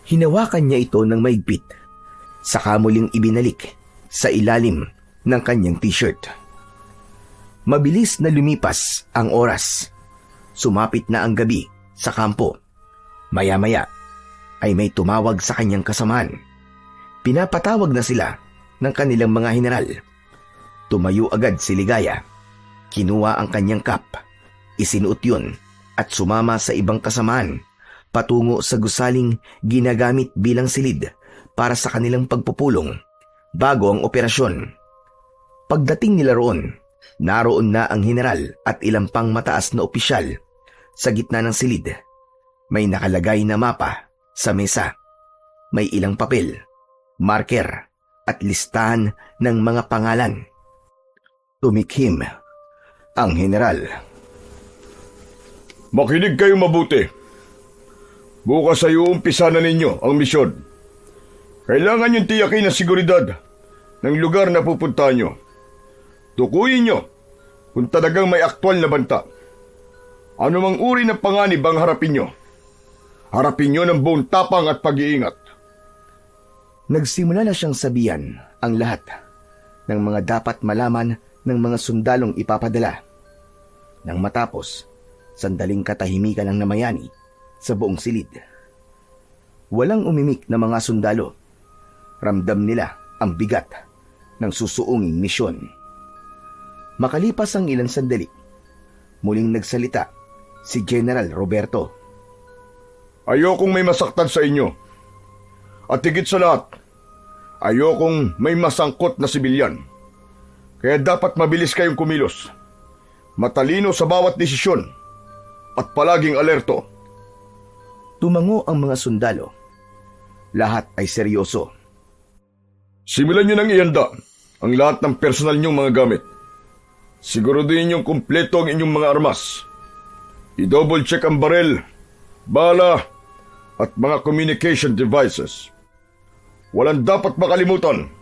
Hinawakan niya ito ng maigpit, saka muling ibinalik sa ilalim ng kanyang t-shirt. Mabilis na lumipas ang oras. Sumapit na ang gabi sa kampo. Maya-maya ay may tumawag sa kanyang kasamaan. Pinapatawag na sila ng kanilang mga general. Tumayo agad si Ligaya. Kinuha ang kanyang cap, isinuot yun at sumama sa ibang kasamaan patungo sa gusaling ginagamit bilang silid para sa kanilang pagpupulong bago ang operasyon. Pagdating nila roon, naroon na ang general at ilang pang mataas na opisyal sa gitna ng silid. May nakalagay na mapa sa mesa. May ilang papel marker at listahan ng mga pangalan. Tumikhim ang general. Makinig kayo mabuti. Bukas ay uumpisa na ninyo ang misyon. Kailangan yung tiyakin ang seguridad ng lugar na pupuntahan nyo. Tukuyin nyo kung talagang may aktwal na banta. Ano mang uri ng panganib ang harapin nyo. Harapin nyo ng buong tapang at pag-iingat. Nagsimula na siyang sabihan ang lahat ng mga dapat malaman ng mga sundalong ipapadala. Nang matapos, sandaling katahimikan ang namayani sa buong silid. Walang umimik na mga sundalo. Ramdam nila ang bigat ng susuunging misyon. Makalipas ang ilang sandali, muling nagsalita si General Roberto. Ayokong may masaktan sa inyo. At higit sa lahat, ayokong may masangkot na sibilyan. Kaya dapat mabilis kayong kumilos. Matalino sa bawat desisyon. At palaging alerto. Tumango ang mga sundalo. Lahat ay seryoso. Simulan nyo nang ihanda ang lahat ng personal nyong mga gamit. Siguraduhin nyong kumpleto ang inyong mga armas. I-double check ang barel, bala, at mga communication devices. Walang dapat makalimutan.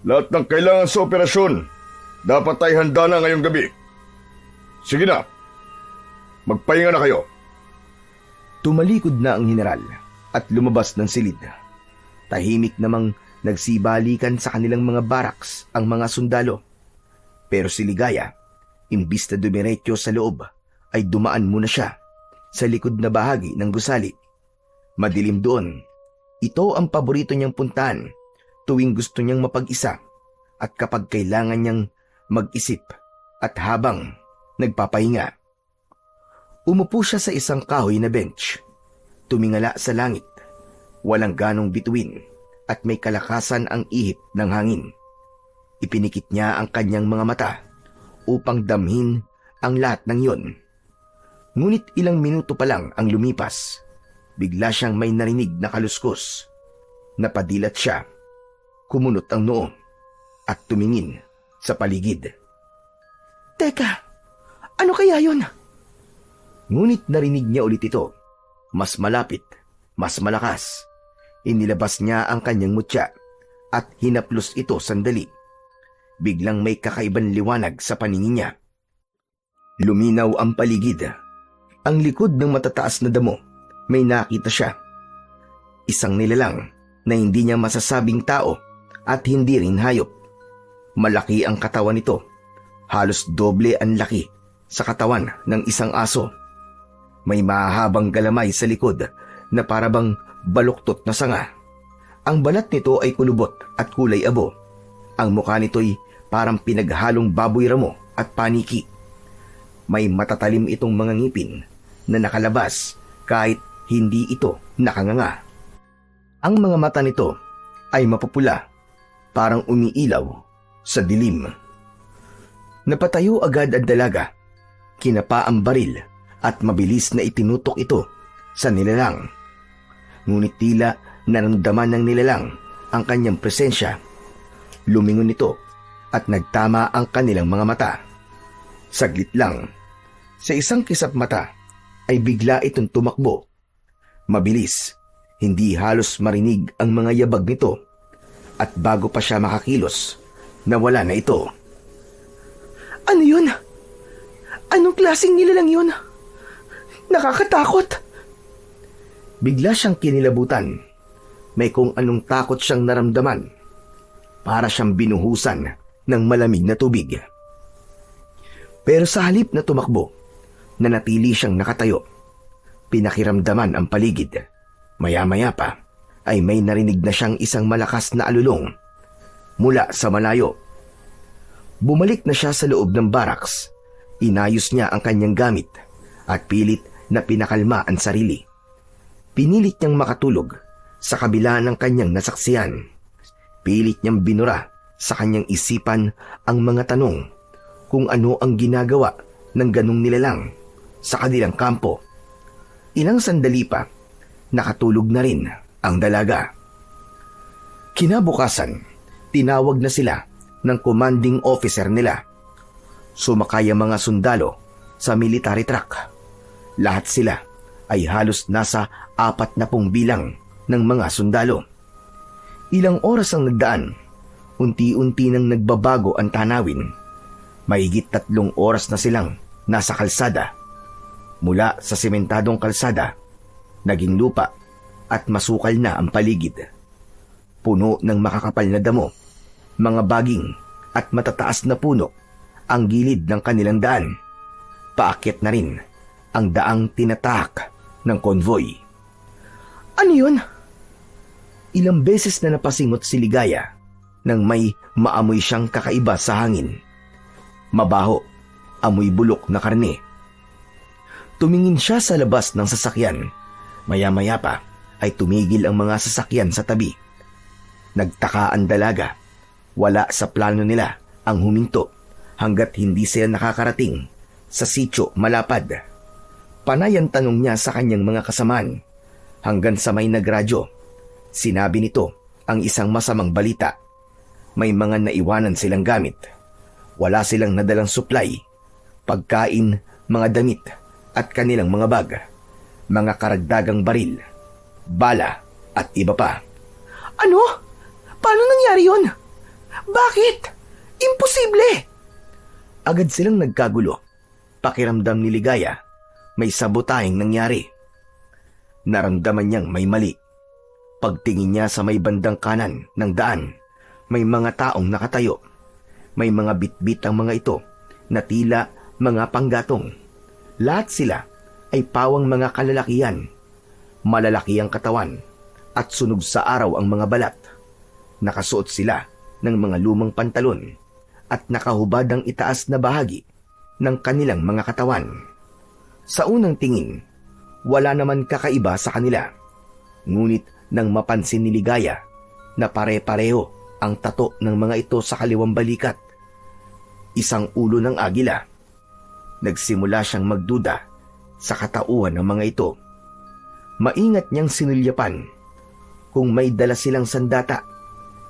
Lahat ng kailangan sa operasyon, dapat ay handa na ngayong gabi. Sige na, magpahinga na kayo. Tumalikod na ang general at lumabas ng silid. Tahimik namang nagsibalikan sa kanilang mga baraks ang mga sundalo. Pero si Ligaya, imbis na dumiretso sa loob, ay dumaan muna siya sa likod na bahagi ng gusali. Madilim doon. Ito ang paborito niyang puntahan tuwing gusto niyang mapag-isa at kapag kailangan niyang mag-isip at habang nagpapahinga. Umupo siya sa isang kahoy na bench. Tumingala sa langit. Walang ganong bituin at may kalakasan ang ihip ng hangin. Ipinikit niya ang kanyang mga mata upang damhin ang lahat ng yon. Ngunit ilang minuto pa lang ang lumipas, bigla siyang may narinig na kaluskos. Napadilat siya, kumunot ang noo at tumingin sa paligid. Teka, ano kaya yon? Ngunit narinig niya ulit ito. Mas malapit, mas malakas. Inilabas niya ang kanyang mutya at hinaplos ito sandali. Biglang may kakaibang liwanag sa paningin niya. Luminaw ang paligid. Ang likod ng matataas na damo, may nakita siya. Isang nilalang na hindi niya masasabing tao at hindi rin hayop. Malaki ang katawan nito. Halos doble ang laki sa katawan ng isang aso. May mahahabang galamay sa likod na parabang baluktot na sanga. Ang balat nito ay kulubot at kulay abo. Ang mukha nito'y parang pinaghalong baboy ramo at paniki. May matatalim itong mga ngipin na nakalabas kahit hindi ito nakanganga. Ang mga mata nito ay mapupula, parang umiilaw sa dilim. Napatayo agad ang dalaga, kinapa ang baril at mabilis na itinutok ito sa nilalang. Ngunit tila naramdaman ng nilalang ang kanyang presensya. Lumingon ito at nagtama ang kanilang mga mata. Saglit lang, sa isang kisap mata ay bigla itong tumakbo. Mabilis, hindi halos marinig ang mga yabag nito at bago pa siya makakilos, nawala na ito. Ano yun? Anong klaseng nilalang yun? Nakakatakot. Bigla siyang kinilabutan. May kung anong takot siyang naramdaman. Para siyang binuhusan ng malamig na tubig. Pero sa halip na tumakbo, nanatili siyang nakatayo. Pinakiramdaman ang paligid. Maya-maya pa ay may narinig na siyang isang malakas na alulong mula sa malayo. Bumalik na siya sa loob ng barracks. Inayos niya ang kanyang gamit at pilit na pinakalma ang sarili. Pinilit niyang makatulog sa kabila ng kanyang nasaksihan. Pilit niyang binura sa kanyang isipan ang mga tanong kung ano ang ginagawa ng ganong nilalang sa kanilang kampo. Ilang sandali pa, nakatulog na rin ang dalaga. Kinabukasan, tinawag na sila ng commanding officer nila. Sumakay ang mga sundalo sa military truck. Lahat sila ay halos nasa 40 bilang ng mga sundalo. Ilang oras ang nagdaan, unti-unti nang nagbabago ang tanawin. Mahigit 3 oras na silang nasa kalsada. Mula sa sementadong kalsada, naging lupa at masukal na ang paligid. Puno ng makakapal na damo, mga baging at matataas na puno ang gilid ng kanilang daan. Paakyat na rin ang daang tinatahak ng konvoy. Ano yun? Ilang beses na napasingot si Ligaya nang may maamoy siyang kakaiba sa hangin. Mabaho, amoy bulok na karne. Tumingin siya sa labas ng sasakyan. Maya-maya pa ay tumigil ang mga sasakyan sa tabi. Nagtaka ang dalaga. Wala sa plano nila ang huminto hanggat hindi sila nakakarating sa sitio Malapad. Panay ang tanong niya sa kanyang mga kasamaan hanggang sa may nagradyo. Sinabi nito ang isang masamang balita. May mga naiwanan silang gamit. Wala silang nadalang supply, pagkain, mga damit at kanilang mga bag, mga karagdagang baril, bala at iba pa. Ano? Paano nangyari yun? Bakit? Imposible! Agad silang nagkagulo. Pakiramdam ni Ligaya, may sabotaheng nangyari. Naramdaman niyang may mali. Pagtingin niya sa may bandang kanan ng daan, may mga taong nakatayo. May mga bitbit ang mga ito na tila mga panggatong. Lahat sila ay pawang mga kalalakihan. Malalaki ang katawan at sunog sa araw ang mga balat. Nakasuot sila ng mga lumang pantalon at nakahubad ang itaas na bahagi ng kanilang mga katawan. Sa unang tingin, wala naman kakaiba sa kanila. Ngunit nang mapansin ni Ligaya na pare-pareho ang tato ng mga ito sa kaliwang balikat, isang ulo ng agila, nagsimula siyang magduda sa katauhan ng mga ito. Maingat niyang sinulyapan kung may dala silang sandata,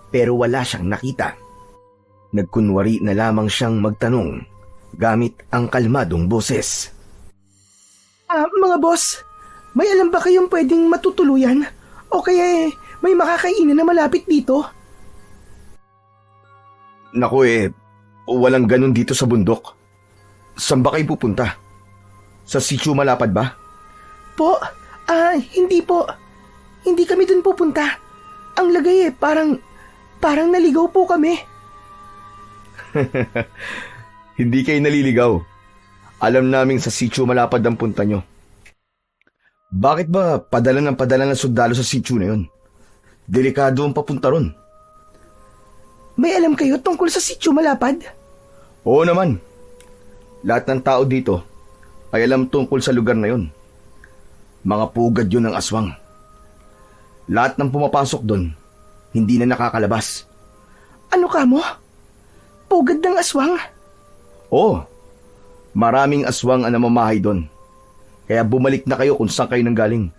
pero wala siyang nakita. Nagkunwari na lamang siyang magtanong gamit ang kalmadong boses. Mga boss, may alam ba kayong pwedeng matutuluyan? O kaya may makakainan na malapit dito? Naku walang ganun dito sa bundok. Saan ba kayo pupunta? Sa sitio Malapad ba? Po, hindi po. Hindi kami dun pupunta. Ang lagay parang naligaw po kami. Hindi kayo naliligaw. Alam naming sa sitio Malapad ang punta nyo. Bakit ba padala ng sundalo sa sitio na yun? Delikado ang papunta ron. May alam kayo tungkol sa sitio Malapad? Oo naman. Lahat ng tao dito ay alam tungkol sa lugar na yun. Mga pugad yun ng aswang. Lahat ng pumapasok doon, hindi na nakakalabas. Ano ka mo? Pugad ng aswang? Oo. Maraming aswang ang namamahay doon. Kaya bumalik na kayo kung saan kayo nanggaling.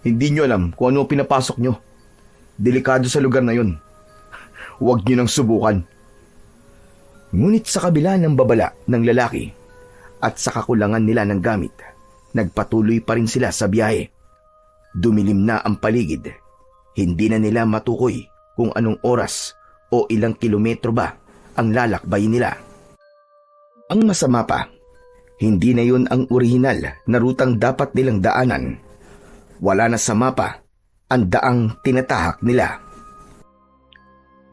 Hindi nyo alam kung ano pinapasok nyo. Delikado sa lugar na yun. Huwag nyo nang subukan. Ngunit sa kabila ng babala ng lalaki at sa kakulangan nila ng gamit, nagpatuloy pa rin sila sa biyahe. Dumilim na ang paligid. Hindi na nila matukoy kung anong oras o ilang kilometro ba ang lalakbay nila. Ang masama pa, hindi na yun ang orihinal na rutang dapat nilang daanan. Wala na sa mapa ang daang tinatahak nila.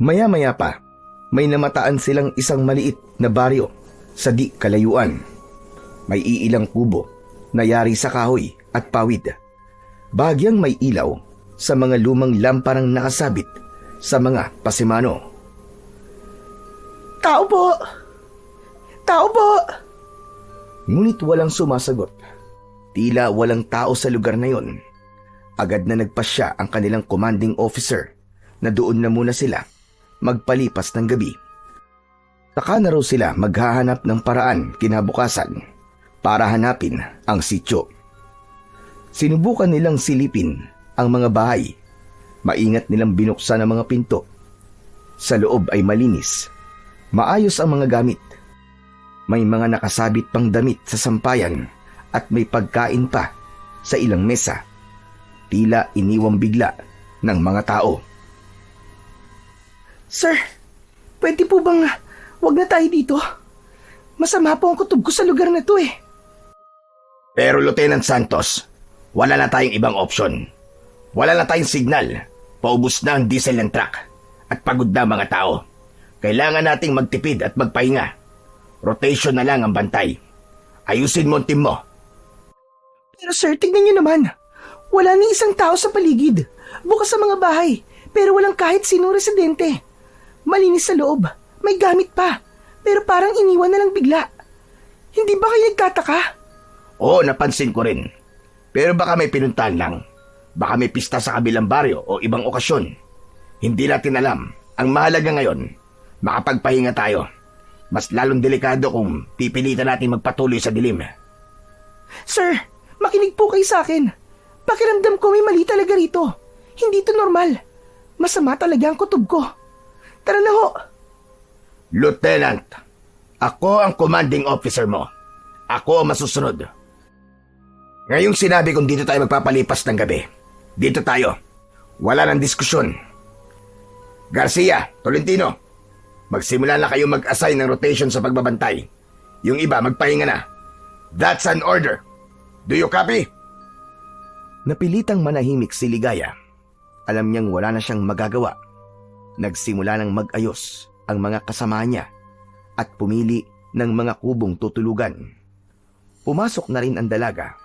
Maya-maya pa, may namataan silang isang maliit na baryo sa di kalayuan. May iilang kubo na yari sa kahoy at pawid. Bahagyang may ilaw sa mga lumang lamparang nakasabit sa mga pasimano. Tao po! Tao po! Ngunit walang sumasagot. Tila walang tao sa lugar na yon. Agad na nagpasya ang kanilang commanding officer na doon na muna sila magpalipas ng gabi. Saka na raw sila maghahanap ng paraan kinabukasan para hanapin ang sityo. Sinubukan nilang silipin ang mga bahay. Maingat nilang binuksan ang mga pinto Sa loob ay malinis. Maayos ang mga gamit. May mga nakasabit pang damit sa sampayan at may pagkain pa sa ilang mesa. Tila iniwang bigla ng mga tao. Sir, pwede po bang wag na tayo dito? Masama po ang kutob ko sa lugar na to eh. Pero Lieutenant Santos, wala na tayong ibang opsyon. Wala na tayong signal. Paubos na ang diesel ng truck. At pagod na mga tao. Kailangan nating magtipid at magpahinga. Rotation na lang ang bantay. Ayusin mo ang team mo. Pero sir, tignan niyo naman. Wala ni isang tao sa paligid. Bukas sa mga bahay. Pero walang kahit sinong residente. Malinis sa loob. May gamit pa. Pero parang iniwan na lang bigla. Hindi ba kayo nagtataka? Oo, napansin ko rin. Pero baka may pinuntahan lang. Baka may pista sa kabilang baryo o ibang okasyon. Hindi natin alam. Ang mahalaga ngayon, makapagpahinga tayo. Mas lalong delikado kung pipilitan natin magpatuloy sa dilim. Sir, makinig po kayo sa akin. Pakiramdam ko may mali talaga rito. Hindi to normal. Masama talaga ang kutob ko. Tara na ho. Lieutenant, ako ang commanding officer mo. Ako ang masusunod. Ngayong sinabi kong dito tayo magpapalipas ng gabi. Dito tayo. Wala nang diskusyon. Garcia, Tolentino, magsimula na kayo mag-assign ng rotation sa pagbabantay. Yung iba magpahinga na. That's an order. Do you copy? Napilitang manahimik si Ligaya. Alam niyang wala na siyang magagawa. Nagsimula ng mag-ayos ang mga kasama niya at pumili ng mga kubong tutulugan. Pumasok na rin ang dalaga.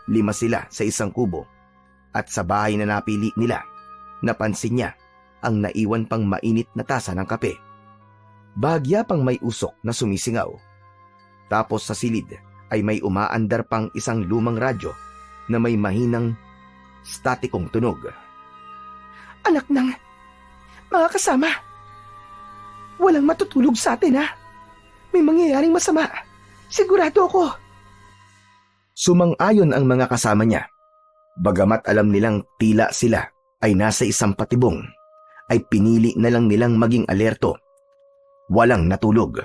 5 sila sa isang kubo at sa bahay na napili nila, napansin niya ang naiwan pang mainit na tasa ng kape. Bahagya pang may usok na sumisingaw. Tapos sa silid ay may umaandar pang isang lumang radyo na may mahinang statikong tunog. Anak ng mga kasama. Walang matutulog sa atin ha. May mangyayaring masama. Sigurado ako. Sumang-ayon ang mga kasama niya. Bagamat alam nilang tila sila ay nasa isang patibong, ay pinili na lang nilang maging alerto. Walang natulog.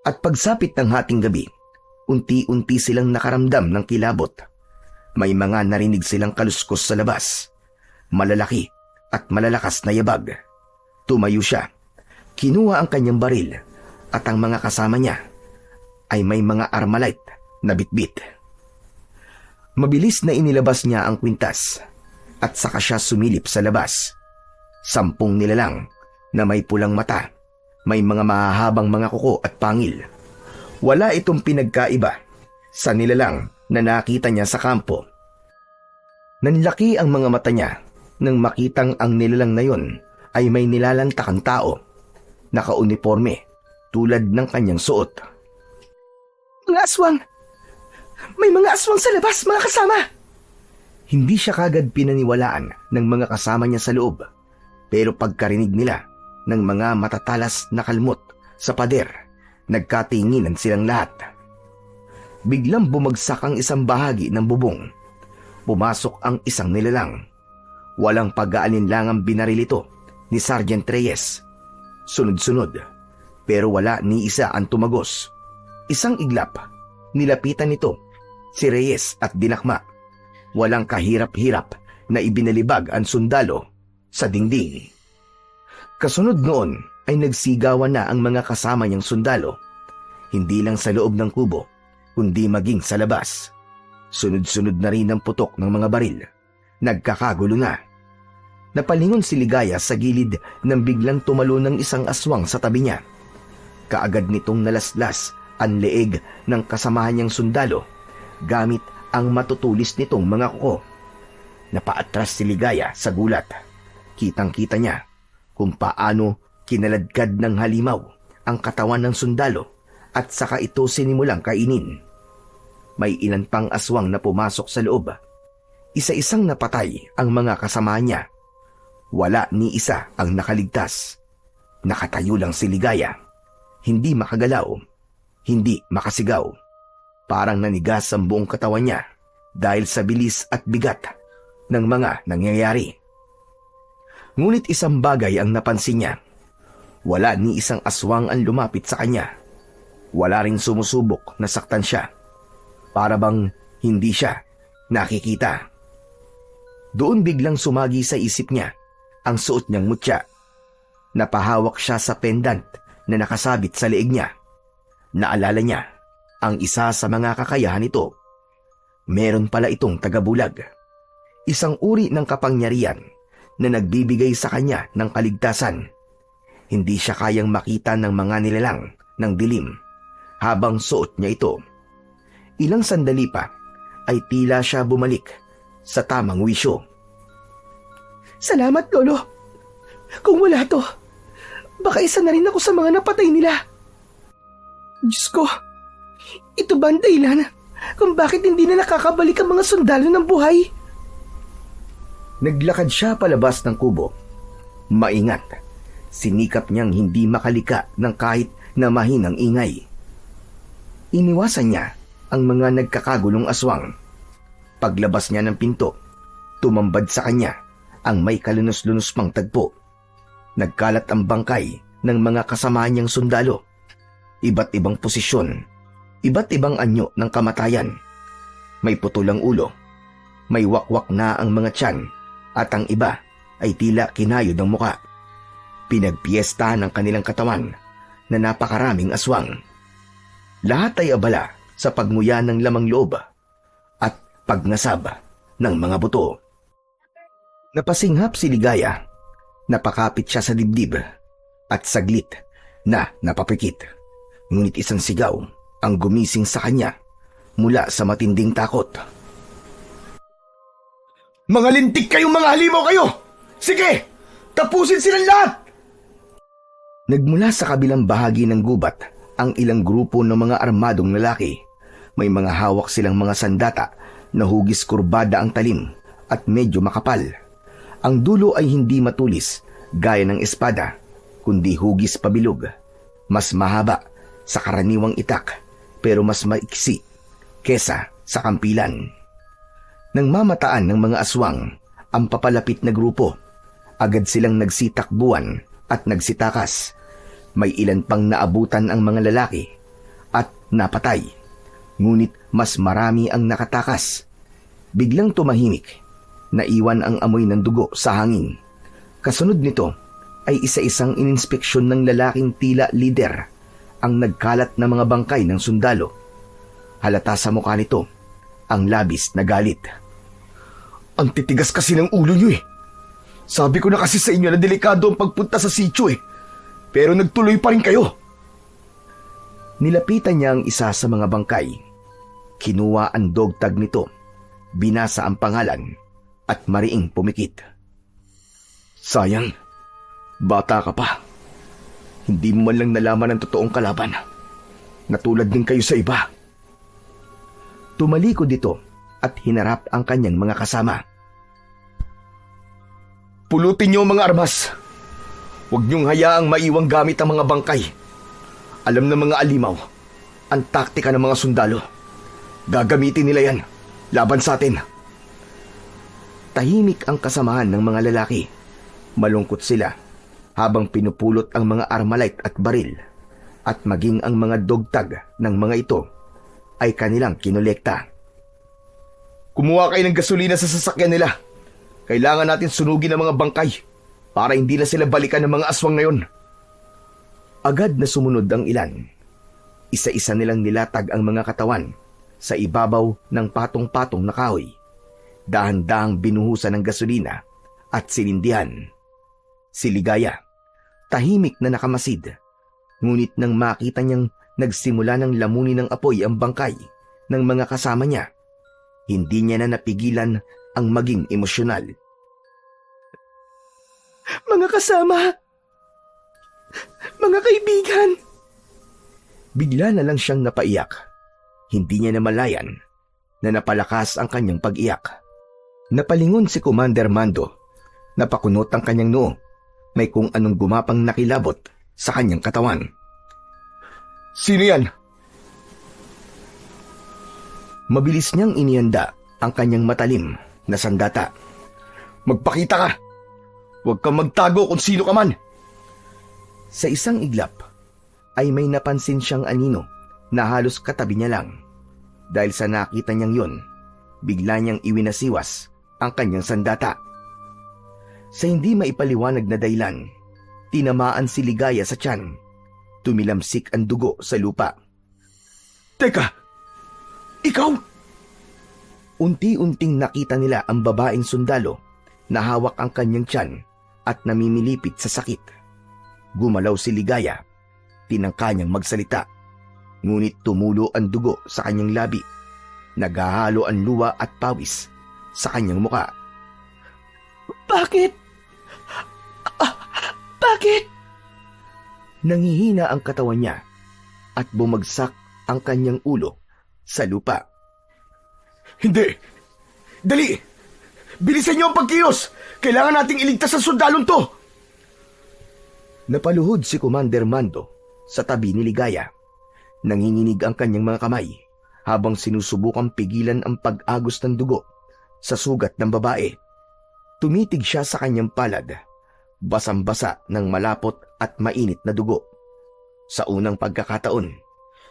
At pagsapit ng hating gabi, unti-unti silang nakaramdam ng kilabot. May mga narinig silang kaluskos sa labas. Malalaki at malalakas na yabag. Tumayo siya. Kinuha ang kanyang baril at ang mga kasama niya ay may mga armalite na bitbit. Mabilis na inilabas niya ang kwintas at saka siya sumilip sa labas. 10 nilalang na may pulang mata, may mga mahahabang mga kuko at pangil. Wala itong pinagkaiba sa nilalang na nakita niya sa kampo. Nanlaki ang mga mata niya nang makitang ang nilalang na yon ay may nilalantakang tao, nakauniforme tulad ng kanyang suot. Mga aswang! May mga aswang sa labas, mga kasama! Hindi siya kagad pinaniwalaan ng mga kasama niya sa loob. Pero pagkarinig nila ng mga matatalas na kalmot sa pader, nagkatinginan silang lahat. Biglang bumagsak ang isang bahagi ng bubong. Pumasok ang isang nilalang. Walang pag-aalinlangang binaril ito ni Sergeant Reyes. Sunod-sunod, pero wala ni isa ang tumagos. Isang iglap, nilapitan nito si Reyes at dinakma. Walang kahirap-hirap na ibinalibag ang sundalo sa dingding. Kasunod noon ay nagsigawan na ang mga kasama niyang sundalo, hindi lang sa loob ng kubo, kundi maging sa labas. Sunod-sunod na rin ang putok ng mga baril. Nagkakagulo na. Napalingon si Ligaya sa gilid nang biglang tumalo ng isang aswang sa tabi niya. Kaagad nitong nalaslas ang leeg ng kasamahan niyang sundalo gamit ang matutulis nitong mga kuko. Napaatras si Ligaya sa gulat. Kitang-kita niya kung paano kinaladkad ng halimaw ang katawan ng sundalo at saka ito sinimulang kainin. May ilan pang aswang na pumasok sa loob. Isa-isang napatay ang mga kasama niya. Wala ni isa ang nakaligtas. Nakatayo lang si Ligaya. Hindi makagalaw. Hindi makasigaw. Parang nanigas ang buong katawan niya dahil sa bilis at bigat ng mga nangyayari. Ngunit isang bagay ang napansin niya Wala ni isang aswang ang lumapit sa kanya. Wala ring sumusubok na saktan siya. Para bang hindi siya nakikita. Doon biglang sumagi sa isip niya ang suot niyang mutya. Napahawak siya sa pendant na nakasabit sa leeg niya. Naalala niya ang isa sa mga kakayahan nito. Meron pala itong tagabulag. Isang uri ng kapangyarihan na nagbibigay sa kanya ng kaligtasan. Hindi siya kayang makita ng mga nilalang ng dilim habang suot niya ito. Ilang sandali pa ay tila siya bumalik sa tamang wisyo. Salamat, Lolo. Kung wala to, baka isa na rin ako sa mga napatay nila. Diyos ko, ito ba ang dahilan kung bakit hindi na nakakabalik ang mga sundalo ng buhay? Naglakad siya palabas ng kubo. Maingat, sinikap niyang hindi makalika ng kahit na mahinang ingay. Iniwasan niya ang mga nagkakagulong aswang. Paglabas niya ng pinto, tumambad sa kanya ang may kalunos-lunos pang tagpo. Nagkalat ang bangkay ng mga kasama niyang sundalo. Iba't ibang posisyon, iba't ibang anyo ng kamatayan. May putulang ulo, may wakwak na ang mga tiyan, at ang iba ay tila kinayod ang muka. Pinagpiesta ng kanilang katawan na napakaraming aswang. Lahat ay abala sa pagmuya ng lamang loob at pagnasab ng mga buto. Napasinghap si Ligaya. Napakapit siya sa dibdib at saglit na napapikit. Ngunit isang sigaw ang gumising sa kanya mula sa matinding takot. Mga lintik kayong mga halimaw kayo! Sige! Tapusin silang lahat! Nagmula sa kabilang bahagi ng gubat ang ilang grupo ng mga armadong lalaki. May mga hawak silang mga sandata na hugis kurbada ang talim at medyo makapal. Ang dulo ay hindi matulis gaya ng espada, kundi hugis pabilog. Mas mahaba sa karaniwang itak pero mas maiksi kesa sa kampilan. Nang mamataan ng mga aswang ang papalapit na grupo, agad silang nagsitakbuhan at nagsitakas. May ilan pang naabutan ang mga lalaki at napatay, ngunit mas marami ang nakatakas. Biglang tumahimik, naiwan ang amoy ng dugo sa hangin. Kasunod nito ay isa-isang ininspeksyon ng lalaking tila lider ang nagkalat na mga bangkay ng sundalo. Halata sa mukha nito ang labis na galit. Ang titigas kasi ng ulo niyo eh. Sabi ko na kasi sa inyo na delikado ang pagpunta sa sitio eh. Pero nagtuloy pa rin kayo. Nilapitan niya ang isa sa mga bangkay. Kinuha ang dog tag nito, binasa ang pangalan at mariing pumikit. Sayang, bata ka pa. Hindi mo man lang nalaman ang totoong kalaban. Natulad din kayo sa iba. Tumalikod dito at hinarap ang kanyang mga kasama. Pulutin niyo ang mga armas. Huwag niyong hayaang maiwang gamit ang mga bangkay. Alam ng mga alimaw ang taktika ng mga sundalo. Gagamitin nila yan laban sa atin. Tahimik ang kasamahan ng mga lalaki. Malungkot sila habang pinupulot ang mga armalite at baril, at maging ang mga dogtag ng mga ito ay kanilang kinolekta. Kumuha kayo ng gasolina sa sasakyan nila. Kailangan natin sunugin ang mga bangkay para hindi na sila balikan ng mga aswang na yon. Agad na sumunod ang ilan. Isa-isa nilang nilatag ang mga katawan sa ibabaw ng patong-patong na kahoy. Dahan-dahang binuhusan ng gasolina at sinindihan. Si Ligaya, tahimik na nakamasid. Ngunit nang makita niyang nagsimula ng lamunin ng apoy ang bangkay ng mga kasama niya, hindi niya na napigilan ang maging emosyonal. Mga kasama! Mga kaibigan! Bigla na lang siyang napaiyak. Hindi niya namalayan na napalakas ang kanyang pag-iyak. Napalingon si Commander Mando. Napakunot ang kanyang noo. May kung anong gumapang nakilabot sa kanyang katawan. Sino yan? Mabilis niyang inihanda ang kanyang matalim na sandata. Magpakita ka! Huwag kang magtago kung sino ka man! Sa isang iglap, ay may napansin siyang anino na halos katabi niya lang. Dahil sa nakita niyang yon, bigla niyang iwinasiwas ang kanyang sandata. Sa hindi maipaliwanag na dahilan, tinamaan si Ligaya sa tiyan. Tumilamsik ang dugo sa lupa. Teka! Ikaw? Unti-unting nakita nila ang babaeng sundalo na hawak ang kanyang tiyan at namimilipit sa sakit. Gumalaw si Ligaya. Tinangka niyang magsalita. Ngunit tumulo ang dugo sa kanyang labi. Naghahalo ang luwa at pawis sa kanyang muka. Bakit? Bakit? Nangihina ang katawan niya at bumagsak ang kanyang ulo sa lupa. Hindi! Dali! Bilisan niyo ang pagkilos! Kailangan nating iligtas ang sundalong to! Napaluhod si Commander Mando sa tabi ni Ligaya. Nanginginig ang kanyang mga kamay habang sinusubukang pigilan ang pag-agos ng dugo sa sugat ng babae. Tumitig siya sa kanyang palad, basang-basa ng malapot at mainit na dugo. Sa unang pagkakataon,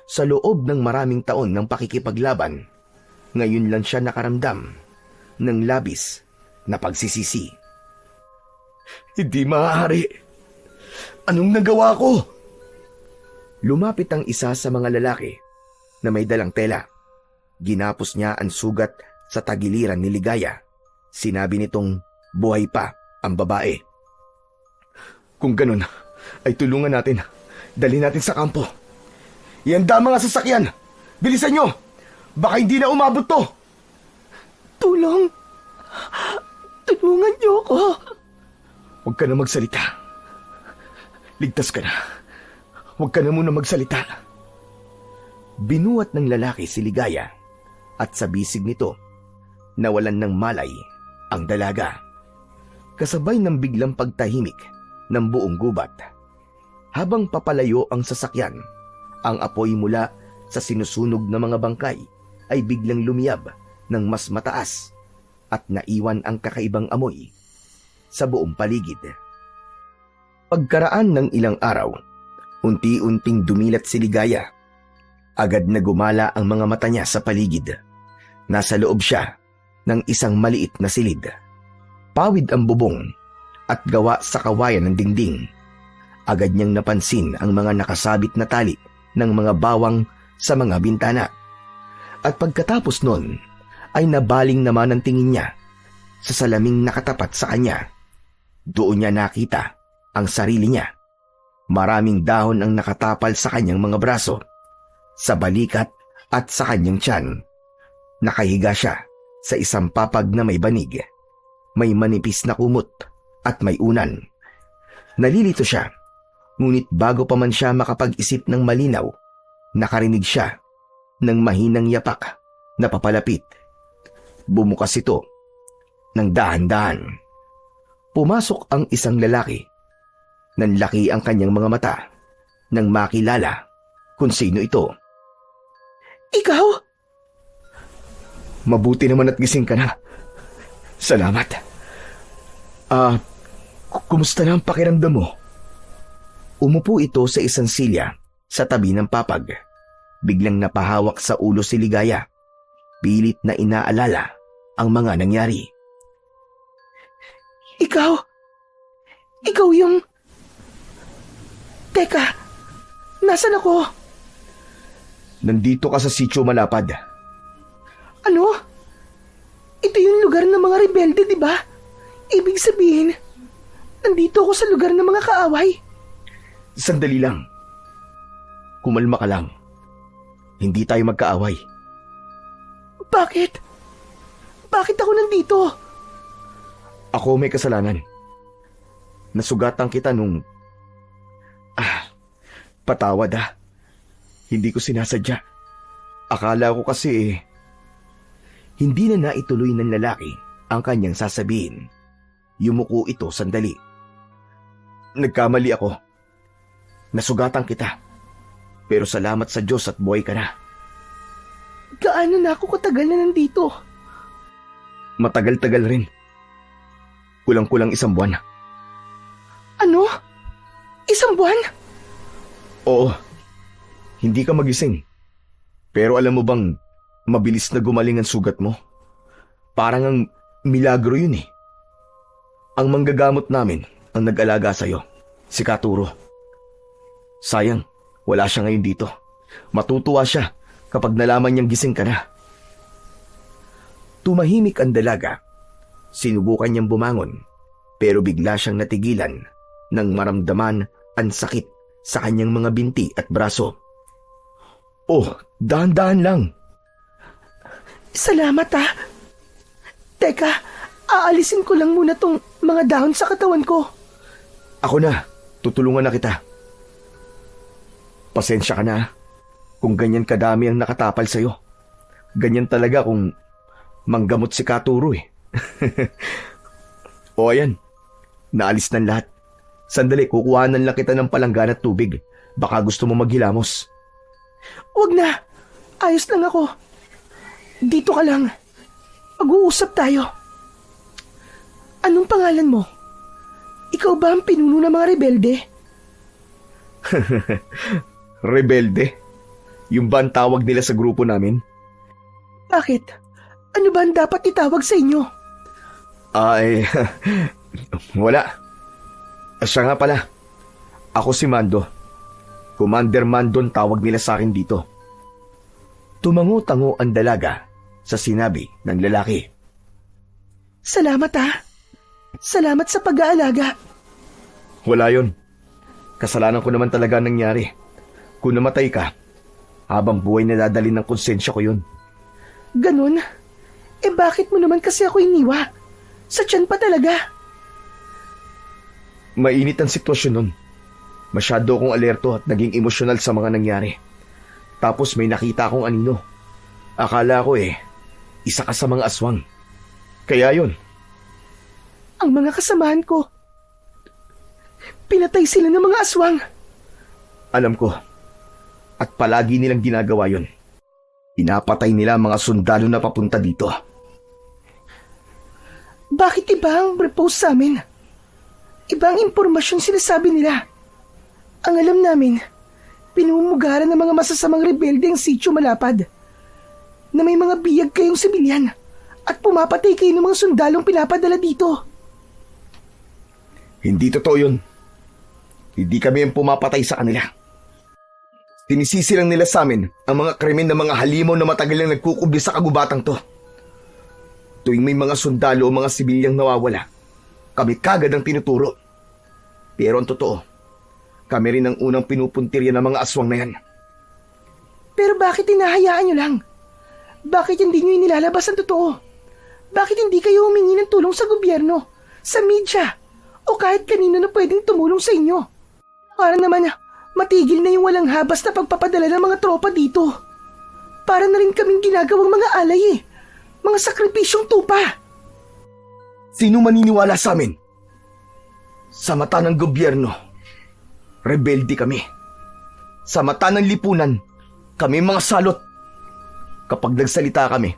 sa loob ng maraming taon ng pakikipaglaban, ngayon lang siya nakaramdam ng labis na pagsisisi. Hindi maaari! Anong nagawa ko? Lumapit ang isa sa mga lalaki na may dalang tela. Ginapos niya ang sugat sa tagiliran ni Ligaya. Sinabi nitong buhay pa ang babae. Kung ganun, ay tulungan natin. Dali natin sa kampo. Ihanda mga sasakyan. Bilisan nyo! Baka hindi na umabot to. Tulong! Tulungan niyo ako! Huwag ka na magsalita. Ligtas ka na. Huwag ka na muna magsalita. Binuhat ng lalaki si Ligaya at sa bisig nito, nawalan ng malay ang dalaga. Kasabay ng biglang pagtahimik ng buong gubat. Habang papalayo ang sasakyan, ang apoy mula sa sinusunog na mga bangkay ay biglang lumiyab ng mas mataas at naiwan ang kakaibang amoy sa buong paligid. Pagkaraan ng ilang araw, unti-unting dumilat si Ligaya. Agad na gumala ang mga mata niya sa paligid. Nasa loob siya ng isang maliit na silid. Pawid ang bubong at gawa sa kawayan ng dingding. Agad niyang napansin ang mga nakasabit na tali ng mga bawang sa mga bintana. At pagkatapos nun, ay nabaling naman ang tingin niya sa salaming nakatapat sa kanya. Doon niya nakita ang sarili niya. Maraming dahon ang nakatapal sa kanyang mga braso, sa balikat at sa kanyang tiyan. Nakahiga siya sa isang papag na may banig. May manipis na kumot at may unan. Nalilito siya, ngunit bago pa man siya makapag-isip ng malinaw, nakarinig siya ng mahinang yapak na papalapit. Bumukas ito ng dahan-dahan. Pumasok ang isang lalaki. Nanlaki ang kanyang mga mata nang makilala kung sino ito. Ikaw? Mabuti naman at gising ka na. Salamat. Kumusta na ang pakiramdam mo? Umupo ito sa isang silya sa tabi ng papag. Biglang napahawak sa ulo si Ligaya. Pilit na inaalala ang mga nangyari. Ikaw? Ikaw yung... Teka, nasan ako? Nandito ka sa Sitio Malapad. Ano? Ito yung lugar ng mga rebelde, di ba? Ibig sabihin, nandito ako sa lugar ng mga kaaway. Sandali lang. Kumalma ka lang. Hindi tayo magkaaway. Bakit? Bakit ako nandito? Ako may kasalanan. Nasugatan kita nung... patawad ah. Hindi ko sinasadya. Akala ko kasi... Hindi na naituloy ng lalaki ang kanyang sasabihin. Yumuko ito sandali. Nagkamali ako. Nasugatan kita. Pero salamat sa Diyos at buhay ka na. Gaano na ako katagal na nandito? Matagal-tagal rin. Kulang-kulang 1 buwan. Ano? 1 buwan? Oo, hindi ka magising. Pero alam mo bang mabilis na gumaling ang sugat mo? Parang ang milagro yun eh. Ang manggagamot namin ang nag-alaga sa'yo, si Katuro. Sayang, wala siya ngayon dito. Matutuwa siya kapag nalaman niyang gising ka na. Tumahimik ang dalaga. Sinubukan niyang bumangon, pero bigla siyang natigilan nang maramdaman ang sakit sa kanyang mga binti at braso. Oh, dahan-dahan lang. Salamat ah. Teka, aalisin ko lang muna tong mga dahon sa katawan ko. Ako na, tutulungan na kita. Pasensya ka na kung ganyan kadami ang nakatapal sa'yo. Ganyan talaga kung manggamot si Katuro eh. O ayan, naalis ng lahat. Sandali, kukuhanan lang kita ng palanggan at tubig. Baka gusto mo maghilamos. Wag na, ayos lang ako. Dito ka lang. Mag-uusap tayo. Anong pangalan mo? Ikaw ba ang pinuno ng mga rebelde? Rebelde? Yung ba ang tawag nila sa grupo namin? Bakit? Ano ba ang dapat itawag sa inyo? Ay, wala. Siya nga pala. Ako si Mando. Commander Mando ang tawag nila sa akin dito. Tumango-tango ang dalaga sa sinabi ng lalaki. Salamat ah. Salamat sa pag-aalaga. Wala yon. Kasalanan ko naman talaga nangyari. Kung namatay ka, habang buhay na dadalhin ng konsensya ko yun. Ganun? Eh bakit mo naman kasi ako iniwa? Sa tiyan pa talaga. Mainit ang sitwasyon nun. Masyado akong alerto at naging emosyonal sa mga nangyari. Tapos may nakita akong anino. Akala ko isa ka sa mga aswang. Kaya yun. Ang mga kasamahan ko, pinatay sila ng mga aswang. Alam ko. At palagi nilang ginagawa yun. Pinapatay nila ang mga sundalo na papunta dito. Bakit iba ang repost sa amin? Ibang impormasyon sinasabi nila. Ang alam namin, pinumumugaran ng mga masasamang rebelde ang Sitio Malapad. Na may mga biyag kayong sibilyan at pumapatay kayo ng mga sundalong pinapadala dito. Hindi totoo yun. Hindi kami ang pumapatay sa kanila. Sinisisi lang nila sa amin ang mga krimen ng mga halimaw na matagal lang nagkukubli sa kagubatang to. Tuwing may mga sundalo o mga sibilyang nawawala, kami kagad ang tinuturo. Pero ang totoo, kami rin ang unang pinupuntirya ng mga aswang na yan. Pero bakit hinahayaan nyo lang? Bakit hindi nyo inilalabas ang totoo? Bakit hindi kayo humingi ng tulong sa gobyerno, sa media, o kahit kanino na pwedeng tumulong sa inyo? Para naman matigil na yung walang habas na pagpapadala ng mga tropa dito. Para na rin kaming ginagawang mga alay mga sakripisyong tupa. Sino maniniwala sa amin? Sa mata ng gobyerno, rebelde kami. Sa mata ng lipunan, kami mga salot. Kapag nagsalita kami,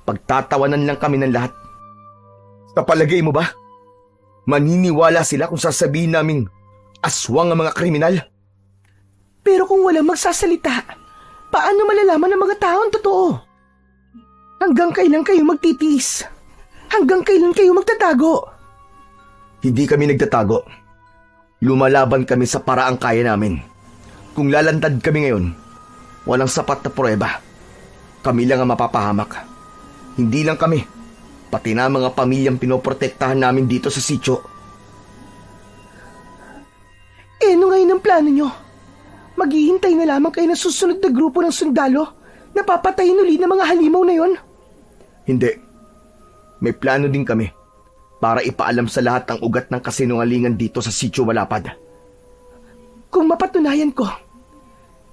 pagtatawanan lang kami ng lahat. Sa palagay mo ba, maniniwala sila kung sasabihin naming aswang ang mga kriminal? Pero kung walang magsasalita, paano malalaman ng mga tao ang totoo? Hanggang kailan kayo magtitiis? Hanggang kailan kayo magtatago? Hindi kami nagtatago. Lumalaban kami sa paraang kaya namin. Kung lalantad kami ngayon, walang sapat na pruweba. Kami lang ang mapapahamak. Hindi lang kami, pati na mga pamilyang pinoprotektahan namin dito sa sitio. Ano ngayon ang plano nyo? Maghihintay na lamang kayo ng susunod na grupo ng sundalo na papatayin uli ng mga halimaw na yon? Hindi. May plano din kami para ipaalam sa lahat ang ugat ng kasinungalingan dito sa Sitio Malapad. Kung mapatunayan ko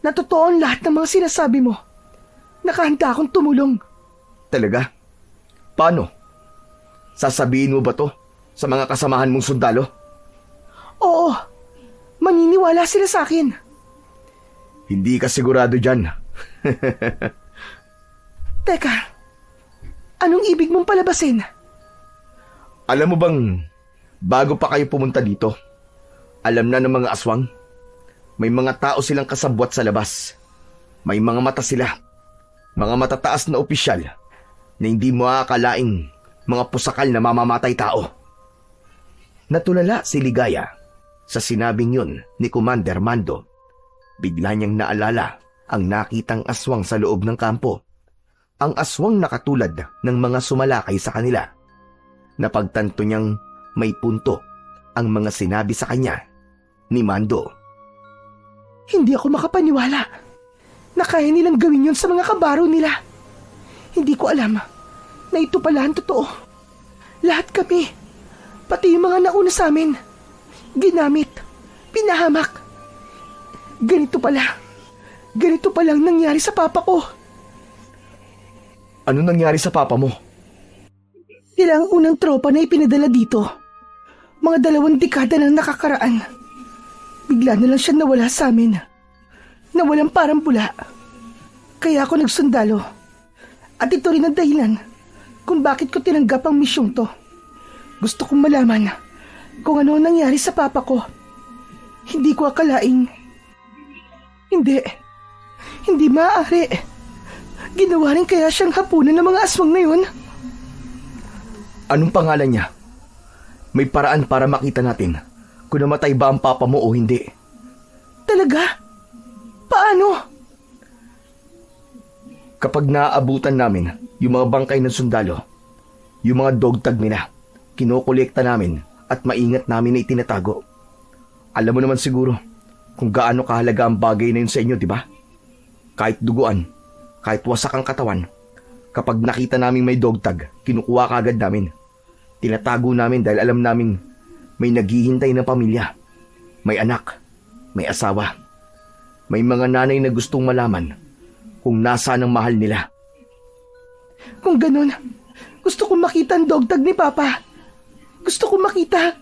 na totoo ang lahat ng mga sinasabi mo, nakahanda akong tumulong. Talaga? Paano? Sasabihin mo ba to sa mga kasamahan mong sundalo? Oo, maniniwala sila sa akin. Hindi ka sigurado dyan. Teka, anong ibig mong palabasin? Alam mo bang, bago pa kayo pumunta dito, Alam na ng mga aswang. May mga tao silang kasabwat sa labas. May mga mata sila. Mga matataas na opisyal na hindi mo akalaing mga pusakal na mamamatay tao. Natulala si Ligaya sa sinabing yun ni Commander Mando. Bigla niyang naalala ang nakitang aswang sa loob ng kampo. Ang aswang na katulad ng mga sumalakay sa kanila. Napagtanto niyang may punto ang mga sinabi sa kanya ni Mando. Hindi ako makapaniwala na kaya nilang gawin yun sa mga kabaro nila. Hindi ko alam na ito pala ang totoo. Lahat kami, pati yung mga nauna sa amin, ginamit, pinahamak. Ganito palang nangyari sa papa ko. Ano nangyari sa papa mo? Sila ang unang tropa na ipinadala dito. Mga 2 dekada nang nakakaraan. Bigla na lang siya nawala sa amin. Nawalang parang bula. Kaya ako nagsundalo. At ito rin ang dahilan kung bakit ko tinanggap ang misyong to. Gusto kong malaman kung ano nangyari sa papa ko. Hindi ko akalaing. Hindi maaari. Ginawa rin kaya siyang hapunan ng mga aswang na yun? Anong pangalan niya? May paraan para makita natin kung namatay ba ang papa mo o hindi. Talaga? Paano? Kapag naaabutan namin yung mga bangkay ng sundalo, yung mga dog tag nila, kinokolekta namin at maingat namin na itinatago. Alam mo naman siguro kung gaano kahalaga ang bagay na yun sa inyo, di ba? Kahit duguan, kahit wasak ang katawan, kapag nakita namin may dog tag, kinukuha kaagad namin. Tinatago namin dahil alam namin may naghihintay na pamilya. May anak, may asawa. May mga nanay na gustong malaman kung nasaan ang mahal nila. Kung ganun, gusto kong makita ang dog tag ni Papa. Gusto kong makita.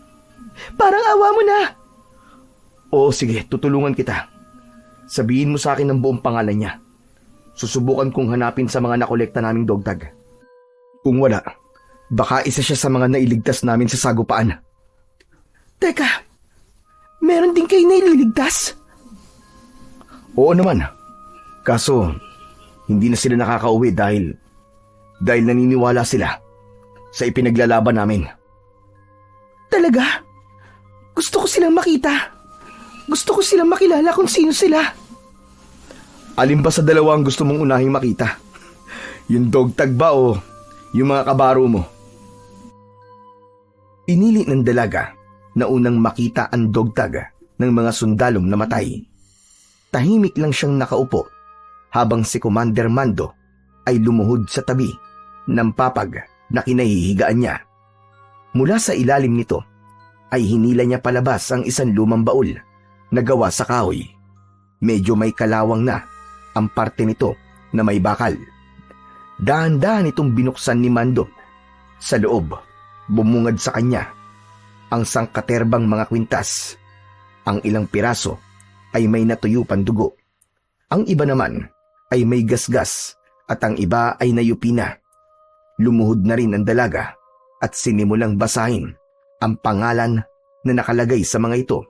Parang awa mo na. Oo, sige, tutulungan kita. Sabihin mo sa akin ang buong pangalan niya. Susubukan kong hanapin sa mga nakolekta naming dog tag. Kung wala, baka isa siya sa mga nailigtas namin sa sagupaan. Teka, meron din kayo naililigtas? Oo naman. Kaso, hindi na sila nakakauwi dahil naniniwala sila sa ipinaglalaban namin. Talaga? Gusto ko silang makita. Gusto ko silang makilala kung sino sila. Alin ba sa dalawa ang gusto mong unahing makita? Yung dog tag ba o yung mga kabaro mo? Pinili ng dalaga na unang makita ang dog tag ng mga sundalong namatay. Tahimik lang siyang nakaupo habang si Commander Mando ay lumuhod sa tabi ng papag na kinahihigaan niya. Mula sa ilalim nito ay hinila niya palabas ang isang lumang baul na gawa sa kahoy. Medyo may kalawang na ang parte nito na may bakal. Dahan-dahan itong binuksan ni Mando. Sa loob, bumungad sa kanya ang sangkaterbang mga kwintas. Ang ilang piraso ay may natuyupan dugo. Ang iba naman ay may gasgas at ang iba ay nayupi na. Lumuhod na rin ang dalaga at sinimulang basahin ang pangalan na nakalagay sa mga ito.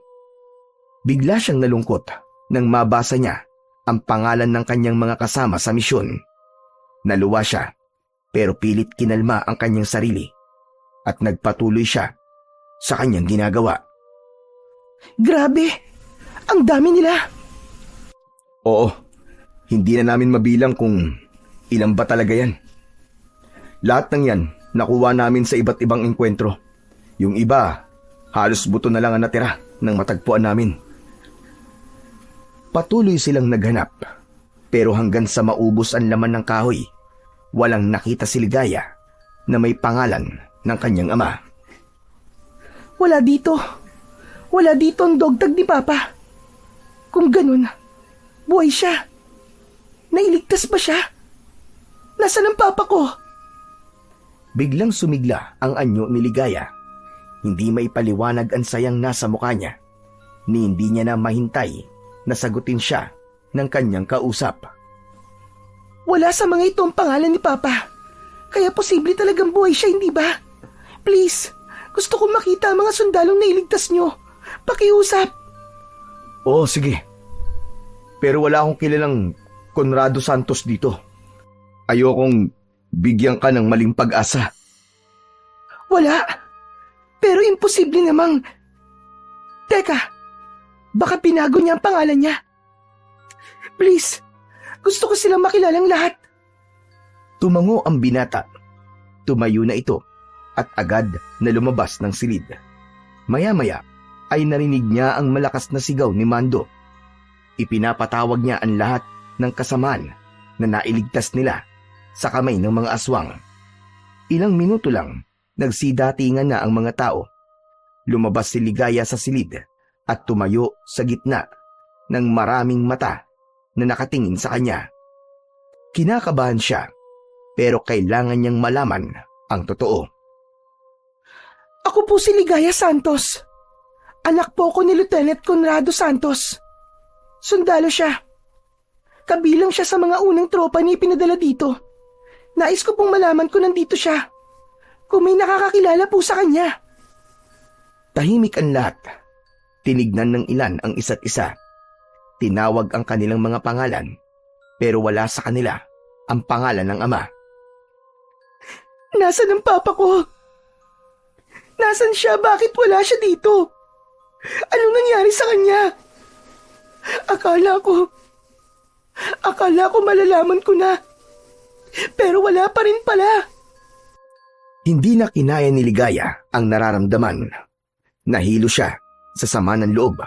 Bigla siyang nalungkot nang mabasa niya ang pangalan ng kanyang mga kasama sa misyon. Naluwa siya pero pilit kinalma ang kanyang sarili at nagpatuloy siya sa kanyang ginagawa. Grabe! Ang dami nila! Oo, hindi na namin mabilang kung ilan ba talaga yan. Lahat ng yan nakuha namin sa iba't ibang engkwentro. Yung iba, halos buto na lang ang natira nang matagpuan namin. Patuloy silang naghanap, pero hanggang sa maubos ang laman ng kahoy, walang nakita si Ligaya na may pangalan ng kanyang ama. Wala dito. Wala dito ang dog tag ni Papa. Kung ganun, buhay siya. Nailigtas ba siya? Nasaan ang papa ko? Biglang sumigla ang anyo ni Ligaya. Hindi maipaliwanag ang sayang nasa mukha niya, ni hindi niya na mahintay na sagutin siya ng kanyang kausap. Wala sa mga ito ang pangalan ni Papa. Kaya posible talagang buhay siya, hindi ba? Please, gusto kong makita ang mga sundalong nailigtas niyo. Pakiusap. Oo, sige. Pero wala akong kilalang Conrado Santos dito. Ayokong bigyan ka ng maling pag-asa. Wala. Pero imposible namang... Teka, baka pinago niya ang pangalan niya. Please, gusto ko silang makilalang lahat. Tumango ang binata. Tumayo na ito at agad na lumabas ng silid. Maya-maya ay narinig niya ang malakas na sigaw ni Mando. Ipinapatawag niya ang lahat ng kasamaan na nailigtas nila sa kamay ng mga aswang. Ilang minuto lang, nagsidatingan na ang mga tao. Lumabas si Ligaya sa silid at tumayo sa gitna ng maraming mata na nakatingin sa kanya. Kinakabahan siya, pero kailangan niyang malaman ang totoo. Ako po si Ligaya Santos. Anak po ko ni Lieutenant Conrado Santos. Sundalo siya. Kabilang siya sa mga unang tropa ni pinadala dito. Nais ko pong malaman kung nandito siya. Kung may nakakakilala po sa kanya. Tahimik ang lahat. Tinignan ng ilan ang isa't isa. Tinawag ang kanilang mga pangalan, pero wala sa kanila ang pangalan ng ama. Nasaan ang papa ko? Nasaan siya? Bakit wala siya dito? Anong nangyari sa kanya? Akala ko malalaman ko na. Pero wala pa rin pala. Hindi na kinaya ni Ligaya ang nararamdaman. Nahilo siya sa sama ng loob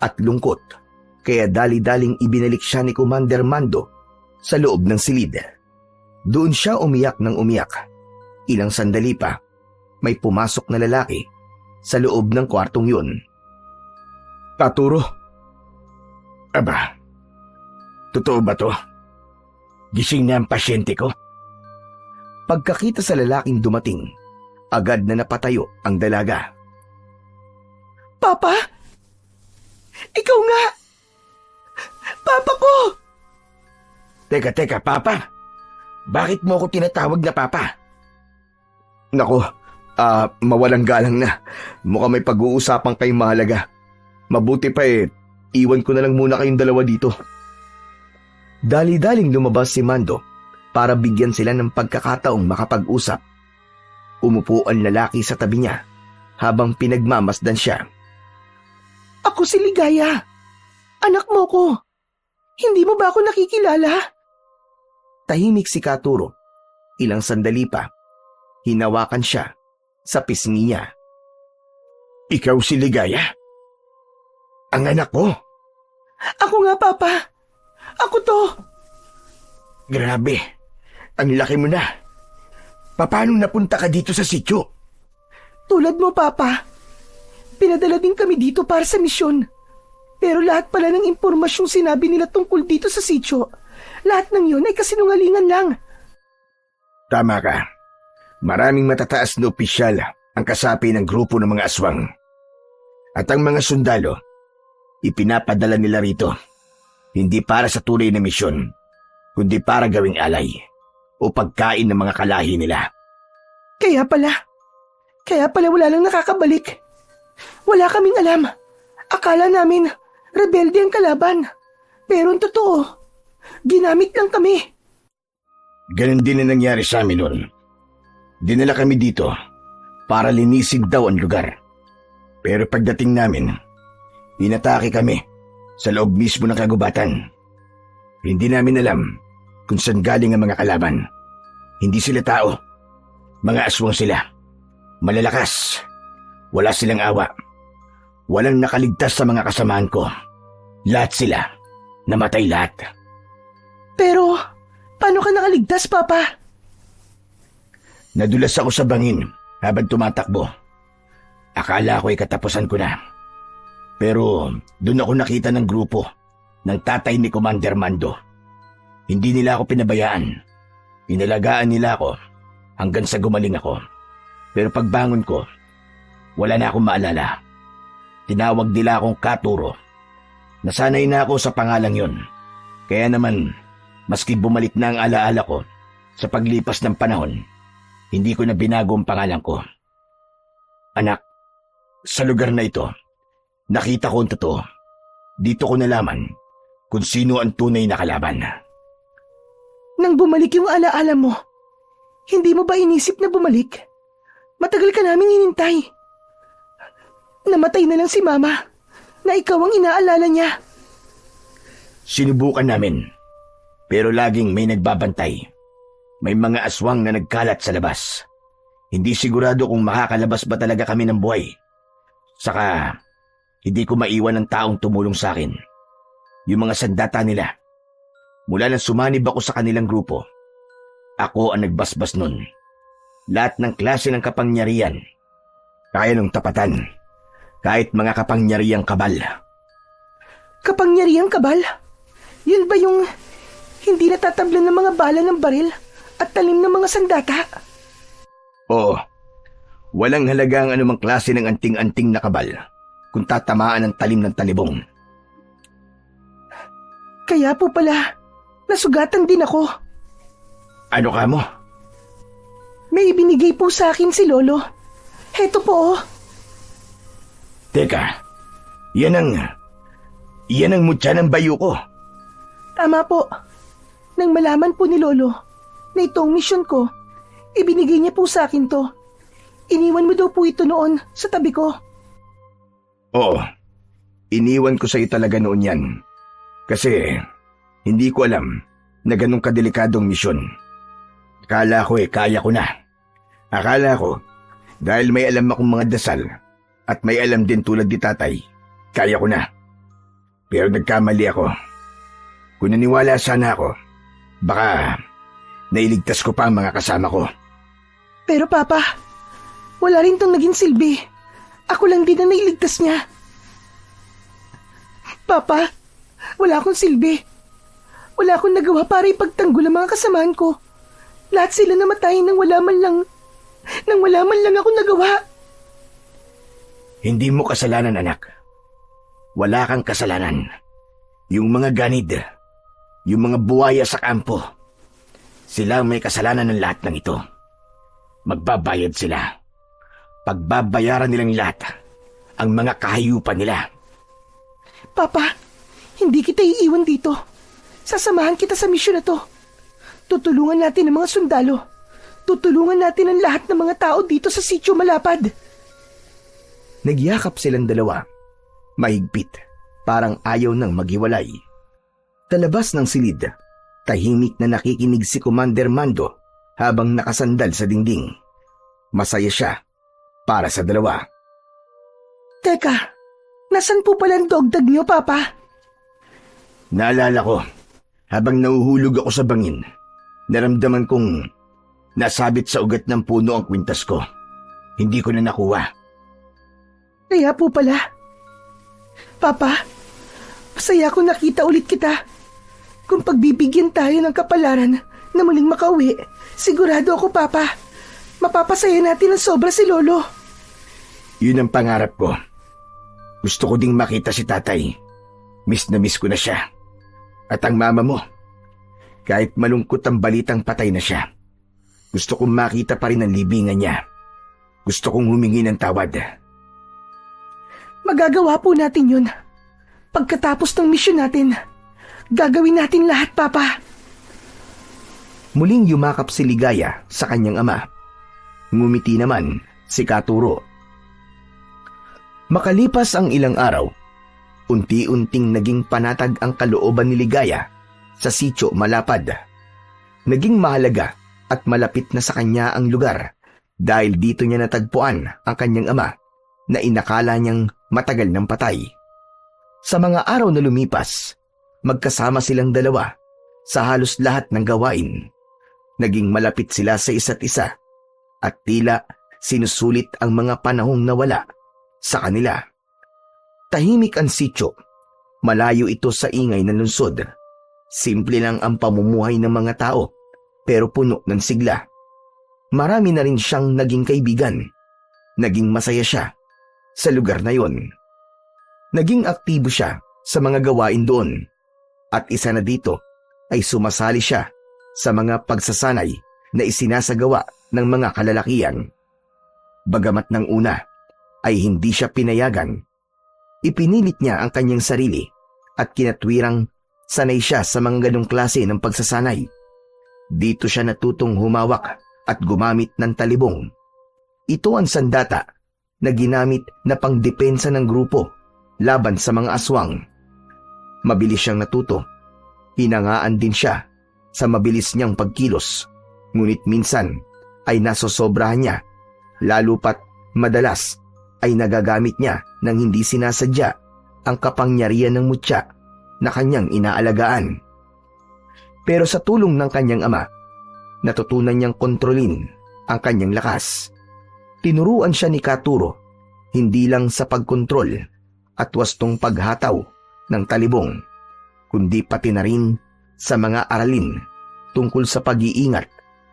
at lungkot, kaya dali-daling ibinalik siya ni Commander Mando sa loob ng silid. Doon siya umiyak ng umiyak. Ilang sandali pa, may pumasok na lalaki sa loob ng kwartong yun. Taturo? Aba, totoo ba to? Gising na ang pasyente ko? Pagkakita sa lalaking dumating, agad na napatayo ang dalaga. Papa? Ikaw nga! Papa ko! Teka, Papa. Bakit mo ako tinatawag na Papa? Nako, mawalang galang na. Mukhang may pag-uusapan kayong mahalaga. Mabuti pa iwan ko na lang muna kayong dalawa dito. Dali-daling lumabas si Mando para bigyan sila ng pagkakataong makapag-usap. Umupo ang lalaki sa tabi niya habang pinagmamasdan siya. Ako si Ligaya. Anak mo ko. Hindi mo ba ako nakikilala? Tahimik si Katuro. Ilang sandali pa, hinawakan siya sa pisngi niya. Ikaw si Ligaya? Ang anak ko? Ako nga, Papa. Ako to. Grabe. Ang laki mo na. Paano napunta ka dito sa sityo? Tulad mo, Papa. Pinadala din kami dito para sa misyon. Pero lahat pala ng impormasyong sinabi nila tungkol dito sa sityo, lahat ng yun ay kasinungalingan lang. Tama ka. Maraming matataas na opisyal ang kasapi ng grupo ng mga aswang. At ang mga sundalo, ipinapadala nila rito. Hindi para sa tunay na misyon, kundi para gawing alay o pagkain ng mga kalahi nila. Kaya pala wala lang nakakabalik. Wala kaming alam. Akala namin, rebelde ang kalaban. Pero ang totoo, ginamit lang kami. Ganon din na nangyari sa amin noon. Dinala kami dito para linisin daw ang lugar. Pero pagdating namin, inatake kami sa loob mismo ng kagubatan. Hindi namin alam kung saan galing ang mga kalaban. Hindi sila tao. Mga aswang sila. Malalakas. Wala silang awa. Walang nakaligtas sa mga kasamaan ko. Lahat sila. Namatay lahat. Pero, paano ka nakaligtas, Papa? Nadulas ako sa bangin habang tumatakbo. Akala ko ay katapusan ko na. Pero doon ako nakita ng grupo ng tatay ni Commander Mando. Hindi nila ako pinabayaan. Inalagaan nila ako hanggang sa gumaling ako. Pero pagbangon ko, wala na akong maalala. Tinawag nila akong Katuro. Nasanay na ako sa pangalang yon. Kaya naman, maski bumalik na ang alaala ko sa paglipas ng panahon, hindi ko na binago ang pangalan ko. Anak, sa lugar na ito, Nakita ko ang totoo. Dito ko nalaman kung sino ang tunay na kalaban. Nang bumalik yung alaala mo, hindi mo ba inisip na bumalik? Matagal ka naming hinintay. Namatay na lang si Mama na ikaw ang inaalala niya. Sinubukan namin, pero laging may nagbabantay. May mga aswang na nagkalat sa labas. Hindi sigurado kung makakalabas ba talaga kami ng buhay. Saka, hindi ko maiwan ang taong tumulong sa akin. Yung mga sandata nila. Mula nang sumanib ako sa kanilang grupo, ako ang nagbasbas nun. Lahat ng klase ng kapangyarihan. Kaya nung tapatan. Kahit mga kapangyarihang kabal. Kapangyarihang kabal? Yun ba yung hindi natatablan ng mga bala ng baril at talim ng mga sandata? Oo. Walang halaga ang anumang klase ng anting-anting na kabal kung tatamaan ng talim ng talibong. Kaya po pala, nasugatan din ako. Ano ka mo? May ibinigay po sa akin si Lolo. Heto po. Teka, yan ang mutya ng bayo ko. Tama po. Nang malaman po ni Lolo na itong misyon ko, ibinigay niya po sa akin to. Iniwan mo daw po ito noon sa tabi ko. Oo, iniwan ko sa iyo talaga noon yan. Kasi hindi ko alam na ganun kadelikadong misyon. Akala ko kaya ko na. Akala ko, dahil may alam akong mga dasal at may alam din tulad ni tatay, kaya ko na. Pero nagkamali ako. Kung naniwala sana ako, baka nailigtas ko pa ang mga kasama ko. Pero Papa, wala rin tong naging silbi. Ako lang din ang nailigtas niya. Papa, wala akong silbi. Wala akong nagawa para ipagtanggol ang mga kasamahan ko. Lahat sila namatay nang wala man lang ako nagawa. Hindi mo kasalanan, anak. Wala kang kasalanan. Yung mga ganid, yung mga buwaya sa kampo, sila ang may kasalanan ng lahat ng ito. Magbabayad sila. Pagbabayaran nilang lahat ang mga kahayupan nila. Papa, hindi kita iiwan dito. Sasamahan kita sa misyon na to. Tutulungan natin ang mga sundalo. Tutulungan natin ang lahat ng mga tao dito sa Sitio Malapad. Nagyakap silang dalawa. Mahigpit, parang ayaw nang maghiwalay. Talabas ng silid, tahimik na nakikinig si Commander Mando habang nakasandal sa dingding. Masaya siya para sa dalawa. Teka, nasan po pala ang dogdag niyo, Papa? Naalala ko, habang nauhulog ako sa bangin, naramdaman kong nasabit sa ugat ng puno ang kwintas ko. Hindi ko na nakuha. Kaya po pala. Papa, masaya akong nakita ulit kita. Kung pagbibigyan tayo ng kapalaran na muling makauwi, sigurado ako, Papa, mapapasaya natin ang sobra si Lolo. Yun ang pangarap ko. Gusto ko ding makita si tatay. Miss na miss ko na siya. At ang mama mo, kahit malungkot ang balitang patay na siya, gusto kong makita pa rin ang libingan niya. Gusto kong humingi ng tawad. Magagawa po natin yun. Pagkatapos ng misyon natin, gagawin natin lahat, Papa. Muling yumakap si Ligaya sa kanyang ama. Ngumiti naman si Katuro. Makalipas ang ilang araw, unti-unting naging panatag ang kalooban ni Ligaya sa Sitio Malapad. Naging mahalaga at malapit na sa kanya ang lugar dahil dito niya natagpuan ang kanyang ama na inakala niyang matagal ng patay. Sa mga araw na lumipas, magkasama silang dalawa sa halos lahat ng gawain. Naging malapit sila sa isa't isa at tila sinusulit ang mga panahong nawala sa kanila. Tahimik ang sitio. Malayo ito sa ingay ng lungsod. Simple lang ang pamumuhay ng mga tao, pero puno ng sigla. Marami na rin siyang naging kaibigan. Naging masaya siya sa lugar na yon. Naging aktibo siya sa mga gawain doon. At isa na dito ay sumasali siya sa mga pagsasanay na isinasagawa ng mga kalalakian. Bagamat ng una ay hindi siya pinayagan, Ipinilit niya ang kanyang sarili at kinatwirang sanay siya sa mga ganong klase ng pagsasanay. Dito siya natutong humawak at gumamit ng talibong. Ito ang sandata na ginamit na pangdepensa ng grupo laban sa mga aswang. Mabilis siyang natuto. Hinangaan din siya sa mabilis niyang pagkilos. Ngunit minsan ay nasosobrahan niya, lalo pat madalas ay nagagamit niya ng hindi sinasadya ang kapangyarihan ng mutya na kanyang inaalagaan. Pero sa tulong ng kanyang ama, natutunan niyang kontrolin ang kanyang lakas. Tinuruan siya ni Katuro hindi lang sa pagkontrol at wastong paghataw ng talibong, kundi pati na rin sa mga aralin tungkol sa pag-iingat,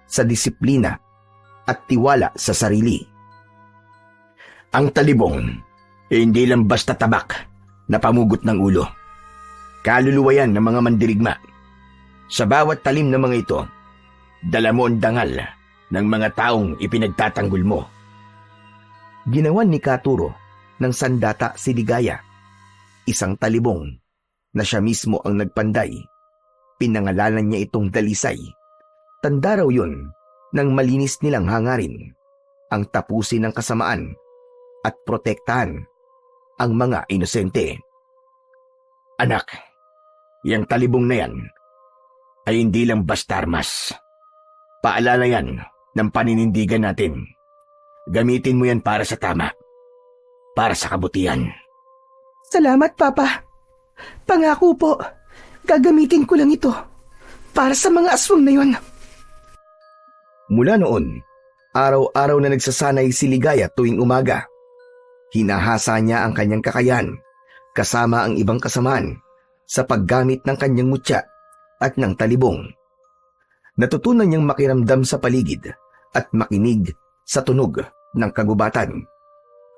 sa disiplina at tiwala sa sarili. Ang talibong, hindi lang basta tabak na pamugot ng ulo. Kaluluwa yan ng mga mandirigma. Sa bawat talim ng mga ito, dala mo ang dangal ng mga taong ipinagtatanggol mo. Ginawan ni Katuro ng sandata si Ligaya, isang talibong na siya mismo ang nagpanday. Pinangalanan niya itong Dalisay. Tanda raw yun ng malinis nilang hangarin, ang tapusin ng kasamaan at protektahan ang mga inosente. Anak, yang talibong na yan ay hindi lang basta armas. Paalala yan ng paninindigan natin. Gamitin mo yan para sa tama, para sa kabutihan. Salamat, Papa. Pangako po, gagamitin ko lang ito para sa mga aswang na yon. Mula noon, araw-araw na nagsasanay si Ligaya tuwing umaga. Hinahasa niya ang kanyang kakayahan kasama ang ibang kasamaan sa paggamit ng kanyang mutya at ng talibong. Natutunan niyang makiramdam sa paligid at makinig sa tunog ng kagubatan.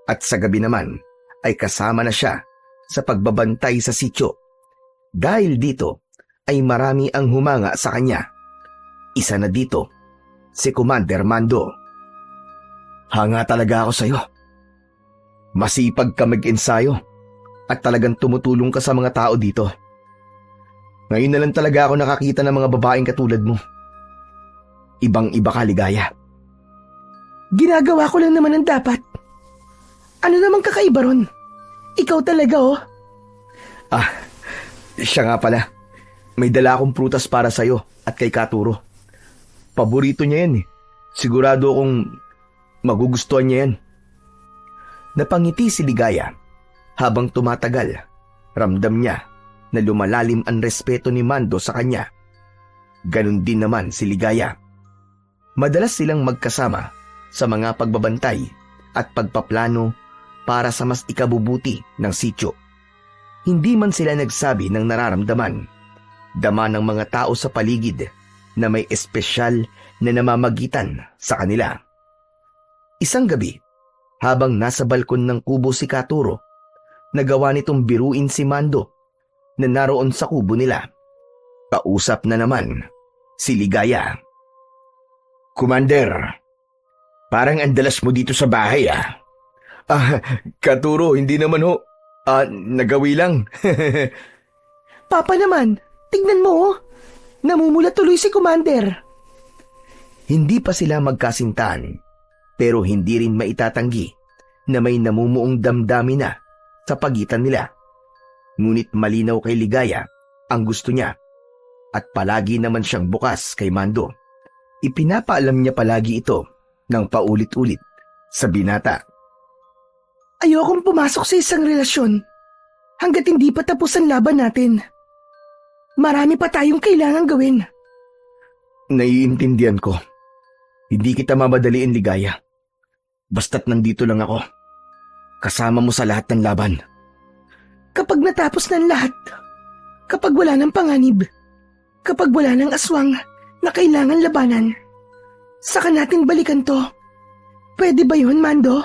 At sa gabi naman ay kasama na siya sa pagbabantay sa sityo. Dahil dito ay marami ang humanga sa kanya. Isa na dito, si Commander Mando. Hanga talaga ako sa'yo. Masipag ka mag-ensayo at talagang tumutulong ka sa mga tao dito. Ngayon na lang talaga ako nakakita ng mga babaeng katulad mo. Ibang-iba ka, Ligaya. Ginagawa ko lang naman ang dapat. Ano namang kakaiba ron? Ikaw talaga, oh. Siya nga pala. May dala akong prutas para sa'yo at kay Katuro. Paborito niya yan eh. Sigurado akong magugustuhan niya yan. Napangiti si Ligaya. Habang tumatagal, ramdam niya na lumalalim ang respeto ni Mando sa kanya. Ganon din naman si Ligaya. Madalas silang magkasama sa mga pagbabantay at pagpaplano para sa mas ikabubuti ng sityo. Hindi man sila nagsabi ng nararamdaman. Dama ng mga tao sa paligid na may espesyal na namamagitan sa kanila. Isang gabi, habang nasa balkon ng kubo si Katuro, nagawa nitong biruin si Mando na naroon sa kubo nila. Kausap na naman si Ligaya. Commander, parang andalas mo dito sa bahay ah. Katuro, hindi naman ho. Nagawi lang. Papa naman, tignan mo, oh. Namumula tuloy si Commander. Hindi pa sila magkasintahan, pero hindi rin maitatanggi na may namumuong damdamin na sa pagitan nila. Ngunit malinaw kay Ligaya ang gusto niya at palagi naman siyang bukas kay Mando. Ipinapaalam niya palagi ito ng paulit-ulit sa binata. Ayokong pumasok sa isang relasyon hanggat hindi pa tapos ang laban natin. Marami pa tayong kailangang gawin. Naiintindihan ko. Hindi kita mamadaliin, Ligaya. Basta't nandito lang ako. Kasama mo sa lahat ng laban. Kapag natapos ng lahat, kapag wala ng panganib, kapag wala ng aswang na kailangan labanan, saka natin balikan to. Pwede ba yun, Mando?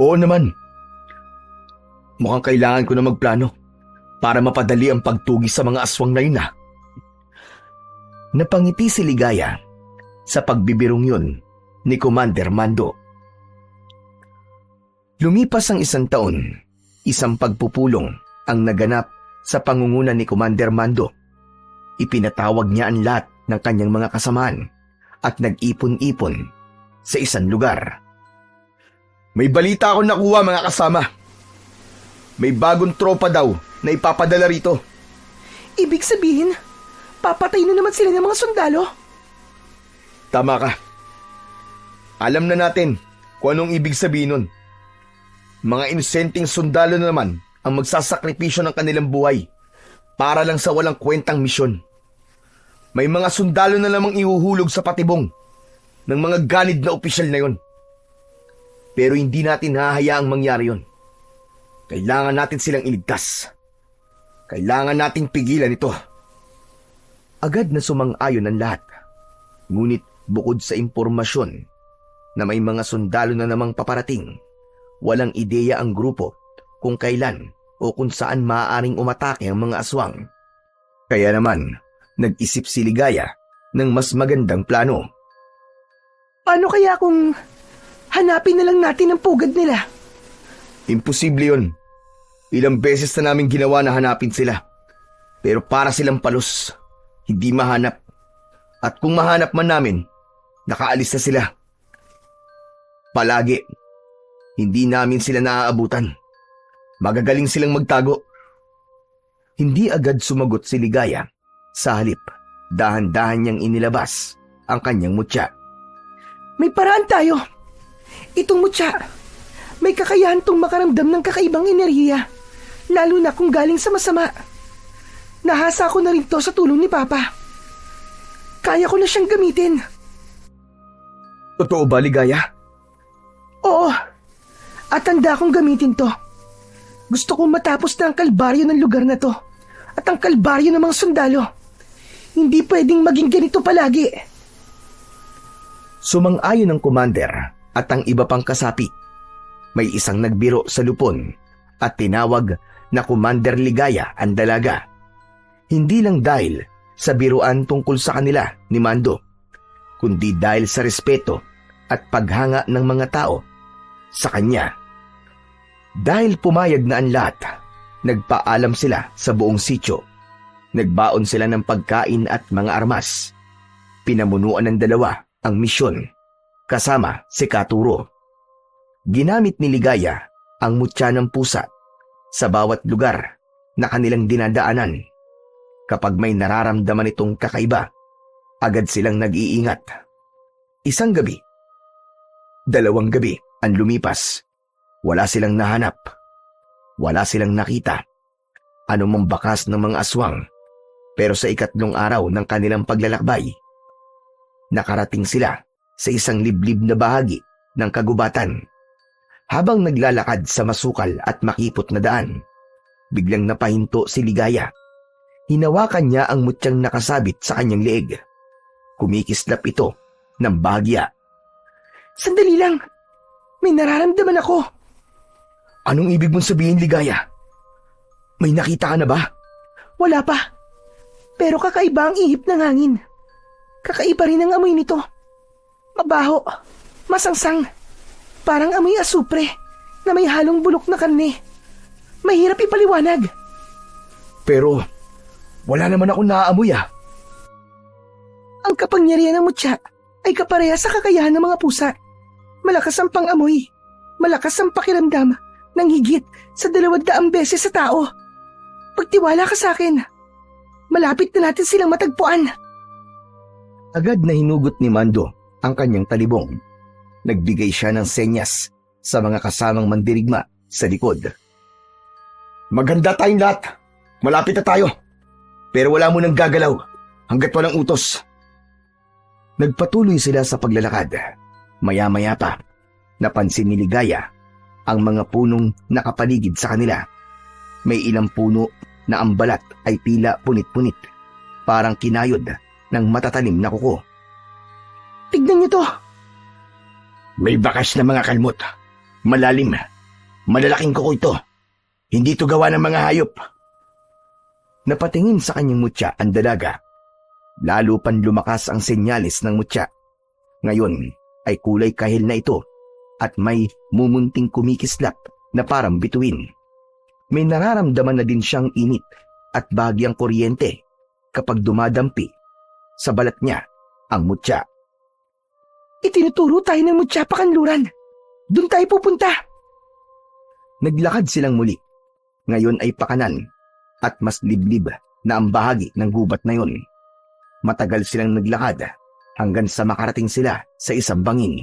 Oo naman. Mukhang kailangan ko na magplano para mapadali ang pagtugis sa mga aswang na yun ah. Napangiti si Ligaya sa pagbibirong yun ni Commander Mando. Lumipas ang 1 taon, Isang pagpupulong ang naganap sa pangunguna ni Commander Mando. Ipinatawag niya ang lahat ng kanyang mga kasamahan at nag-ipon-ipon sa isang lugar. May balita akong nakuha, mga kasama. May bagong tropa daw na ipapadala rito. Ibig sabihin, papatay na naman sila ng mga sundalo? Tama ka. Alam na natin kung anong ibig sabihin nun. Mga inosenteng sundalo na naman ang magsasakripisyo ng kanilang buhay para lang sa walang kwentang misyon. May mga sundalo na namang ihuhulog sa patibong ng mga ganid na opisyal na yon. Pero hindi natin hahayaang mangyari yon. Kailangan natin silang iligtas. Kailangan nating pigilan ito. Agad na sumang-ayon ang lahat. Ngunit bukod sa impormasyon na may mga sundalo na namang paparating, walang ideya ang grupo kung kailan o kung saan maaaring umatake ang mga aswang. Kaya naman, nag-isip si Ligaya ng mas magandang plano. Paano kaya kung hanapin na lang natin ang pugad nila? Imposible yun. Ilang beses na namin ginawa na hanapin sila. Pero para silang palos, hindi mahanap. At kung mahanap man namin, nakaalis na sila. Palagi, hindi namin sila naaabutan. Magagaling silang magtago. Hindi agad sumagot si Ligaya. Sa halip, dahan-dahan niyang inilabas ang kanyang mutya. May paraan tayo. Itong mutya, may kakayahan tong makaramdam ng kakaibang enerhiya, lalo na kung galing sa masama. Nahasa ko na rin to sa tulong ni Papa. Kaya ko na siyang gamitin. Totoo ba, Ligaya? Oo, at handa kong gamitin to. Gusto kong matapos na ang kalbaryo ng lugar na to at ang kalbaryo ng mga sundalo. Hindi pwedeng maging ganito palagi. Sumang-ayon ang commander at ang iba pang kasapi. May isang nagbiro sa lupon at tinawag na Commander Ligaya ang dalaga. Hindi lang dahil sa biruan tungkol sa kanila ni Mando, kundi dahil sa respeto at paghanga ng mga tao sa kanya. Dahil pumayag na ang lahat, nagpaalam sila sa buong sityo. Nagbaon sila ng pagkain at mga armas. Pinamunuan ng dalawa ang misyon, kasama si Katuro. Ginamit ni Ligaya ang mutya ng pusa sa bawat lugar na kanilang dinadaanan. Kapag may nararamdaman itong kakaiba, agad silang nag-iingat. Isang gabi, 2 gabi ang lumipas. Wala silang nahanap. Wala silang nakita. Anumang bakas ng mga aswang. Pero sa 3 araw ng kanilang paglalakbay, nakarating sila sa isang liblib na bahagi ng kagubatan. Habang naglalakad sa masukal at makipot na daan, biglang napahinto si Ligaya. Hinawakan niya ang mutyang nakasabit sa kanyang leeg. Kumikislap ito ng bahagya. Sandali lang, may nararamdaman ako. Anong ibig mong sabihin, Ligaya? May nakita ka na ba? Wala pa. Pero kakaiba ang ihip ng hangin. Kakaiba rin ang amoy nito. Mabaho, masangsang. Parang amoy asupre na may halong bulok na karne. Mahirap ipaliwanag. Pero wala naman akong naaamoy ah. Ang kapangyarihan ng mutya ay kapareha sa kakayahan ng mga pusa. Malakas ang pangamoy. Malakas ang pakiramdam ng higit sa 200 beses sa tao. Pagtiwala ka sa akin. Malapit na natin silang matagpuan. Agad na hinugot ni Mando ang kanyang talibong. Nagbigay siya ng senyas sa mga kasamang mandirigma sa likod. Maganda tayong lahat. Malapit na tayo. Pero wala mo nang gagalaw hanggat walang utos. Nagpatuloy sila sa paglalakad. Maya-maya pa, napansin ni Ligaya ang mga punong nakapaligid sa kanila. May ilang puno na ang balat ay tila punit-punit, parang kinayod ng matatalim na kuko. Tignan niyo to. May bakas na mga kalmot. Malalim. Malalaking kuko ito. Hindi ito gawa ng mga hayop. Napatingin sa kanyang mutya ang dalaga. Lalo pan lumakas ang senyalis ng mutya. Ngayon ay kulay kahil na ito at may mumunting kumikislap na parang bituin. May nararamdaman na din siyang init at bagyang kuryente kapag dumadampi sa balat niya ang mutya. Itinuturo tayo ng mutya pa kanluran. Doon tayo pupunta. Naglakad silang muli. Ngayon ay pakanan at mas liblib na ang bahagi ng gubat na yon. Matagal silang naglakad hanggang sa makarating sila sa isang bangin.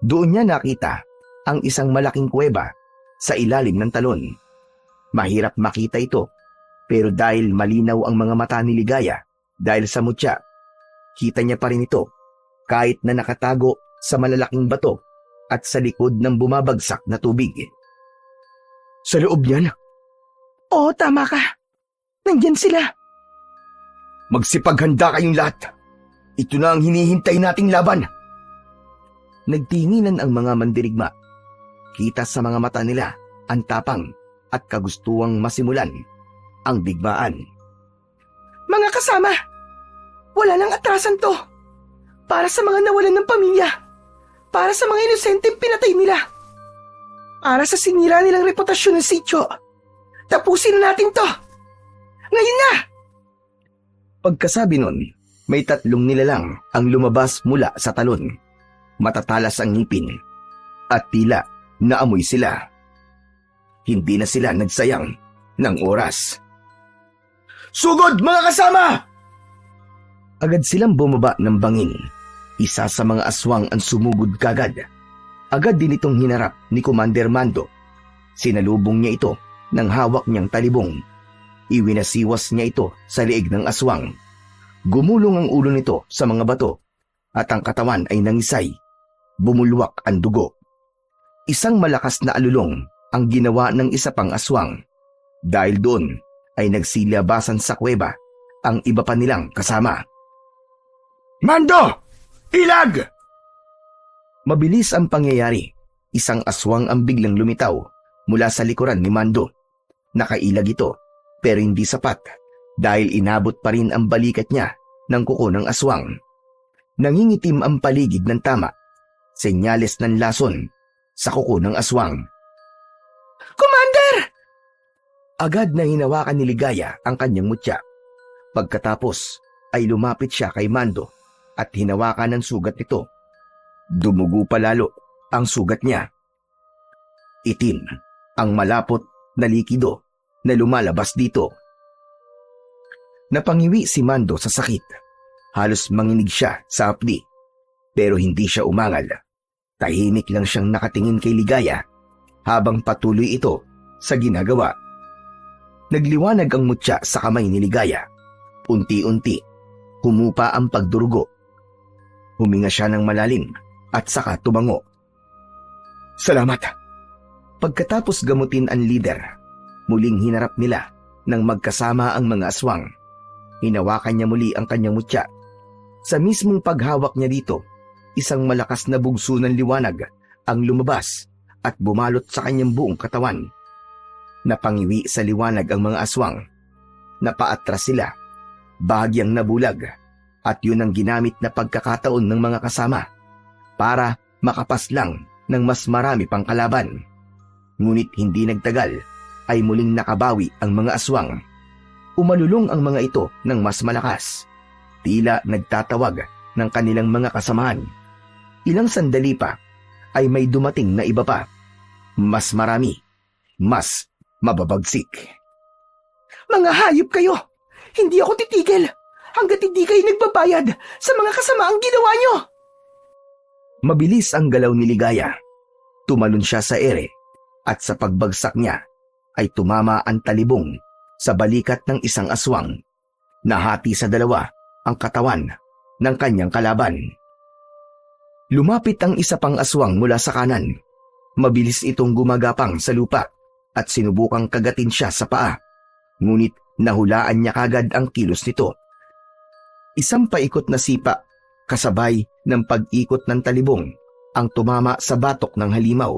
Doon niya nakita ang isang malaking kuweba sa ilalim ng talon. Mahirap makita ito, pero dahil malinaw ang mga mata ni Ligaya dahil sa mutya, kita niya pa rin ito kahit na nakatago sa malalaking bato at sa likod ng bumabagsak na tubig. Sa loob niyan, Oo, tama ka. Nandyan sila. magsipaghanda kayong lahat. Ito na ang hinihintay nating laban. Nagtinginan ang mga mandirigma. Kita sa mga mata nila ang tapang at kagustuang masimulan ang digmaan. Mga kasama, wala nang atrasan to. Para sa mga nawalan ng pamilya. Para sa mga inosenteng pinatay nila. Para sa sinira nilang reputasyon ng sityo. Tapusin na natin to. Ngayon na! Pagkasabi nun, may 3 nilalang ang lumabas mula sa talon. Matatalas ang ngipin at tila naamoy sila. Hindi na sila nagsayang ng oras. Sugod, mga kasama! Agad silang bumaba ng bangin. Isa sa mga aswang ang sumugod kagad. Agad din itong hinarap ni Commander Mando. Sinalubong niya ito ng hawak niyang talibong. Iwinasiwas niya ito sa liig ng aswang. Gumulong ang ulo nito sa mga bato at ang katawan ay nangisay. Bumulwak ang dugo. Isang malakas na alulong ang ginawa ng isa pang aswang. Dahil doon ay nagsilabasan sa kuweba ang iba pa nilang kasama. Mando! Ilag! Mabilis ang pangyayari. Isang aswang ang biglang lumitaw mula sa likuran ni Mando. Nakailag ito pero hindi sapat dahil inabot pa rin ang balikat niya ng kuko ng aswang. Nangingitim ang paligid ng tama. Senyales ng lason sa kuko ng aswang. Commander! Agad na hinawakan ni Ligaya ang kanyang mutya. Pagkatapos ay lumapit siya kay Mando at hinawakan ng sugat nito. Dumugo pa lalo ang sugat niya. Itim ang malapot na likido na lumalabas dito. Napangiwi si Mando sa sakit. Halos manginig siya sa hapdi. Pero hindi siya umangal. Tahimik lang siyang nakatingin kay Ligaya habang patuloy ito sa ginagawa. Nagliwanag ang mutya sa kamay ni Ligaya. Unti-unti, humupa ang pagdurugo. Huminga siya ng malalim at saka tumango. Salamat. Pagkatapos gamutin ang leader, muling hinarap nila ng magkasama ang mga aswang. Hinawakan niya muli ang kanyang mutya. Sa mismong paghawak niya dito, isang malakas na bugso ng liwanag ang lumabas at bumalot sa kanyang buong katawan. Napangiwi sa liwanag ang mga aswang. Napaatras sila, bahagyang nabulag, at yun ang ginamit na pagkakataon ng mga kasama para makapaslang ng mas marami pang kalaban. Ngunit hindi nagtagal ay muling nakabawi ang mga aswang. Umalulong ang mga ito ng mas malakas. Tila nagtatawag ng kanilang mga kasamahan. Ilang sandali pa ay may dumating na iba pa. Mas marami, mas mababagsik. Mga hayop kayo! Hindi ako titigil hanggat hindi kayo nagbabayad sa mga kasamaang ginawa nyo! Mabilis ang galaw ni Ligaya. Tumalon siya sa ere at sa pagbagsak niya ay tumama ang talibong sa balikat ng isang aswang. Nahati sa dalawa ang katawan ng kanyang kalaban. Lumapit ang isa pang aswang mula sa kanan. Mabilis itong gumagapang sa lupa at sinubukang kagatin siya sa paa. Ngunit nahulaan niya kagad ang kilos nito. Isang paikot na sipa kasabay ng pag-ikot ng talibong ang tumama sa batok ng halimaw.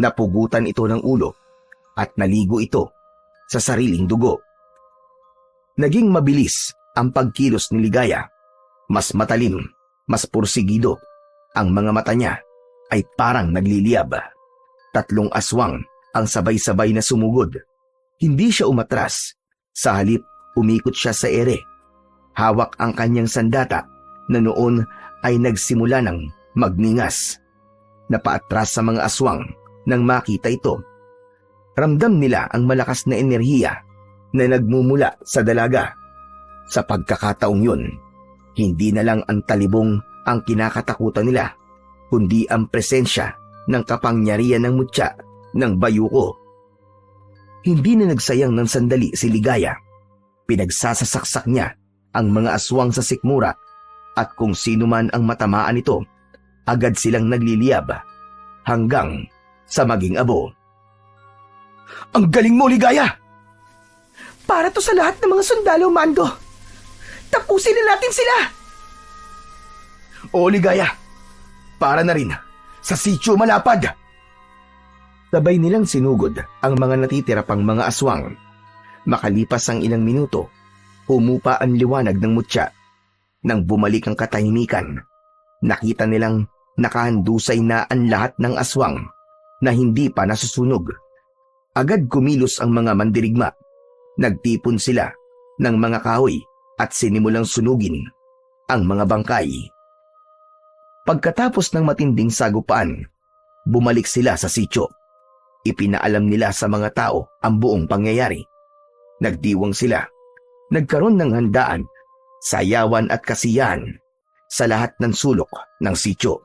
Napugutan ito ng ulo at naligo ito sa sariling dugo. Naging mabilis ang pagkilos ni Ligaya. Mas matalim, mas pursigido. Ang mga mata niya ay parang nagliliyab. 3 aswang ang sabay-sabay na sumugod Hindi siya umatras. Sa halip, umikot siya sa ere. Hawak ang kanyang sandata na noon ay nagsimula ng magningas. Napaatras sa mga aswang nang makita ito. Ramdam nila ang malakas na enerhiya na nagmumula sa dalaga. Sa pagkakataong yun, hindi na lang ang talibong ang kinakatakutan nila, kundi ang presensya ng kapangyarihan ng mutya ng bayuko. Hindi na nagsayang ng sandali si Ligaya. Pinagsasasaksak niya ang mga aswang sa sikmura at kung sino man ang matamaan nito, agad silang nagliliyab hanggang sa maging abo. Ang galing mo, Ligaya! Para to sa lahat ng mga sundalo, Mando. Tapusin na natin sila! Oo, Ligaya. Para na rin sa sitio Malapad. Sabay nilang sinugod ang mga natitira pang mga aswang. Makalipas ang ilang minuto, humupa ang liwanag ng mutya. Nang bumalik ang katahimikan, nakita nilang nakahandusay na ang lahat ng aswang na hindi pa nasusunog. Agad kumilos ang mga mandirigma. Nagtipon sila ng mga kahoy at sinimulang sunugin ang mga bangkay. Pagkatapos ng matinding sagupaan, bumalik sila sa sitio. Ipinaalam nila sa mga tao ang buong pangyayari. Nagdiwang sila. Nagkaroon ng handaan, sayawan at kasiyahan sa lahat ng sulok ng sitio.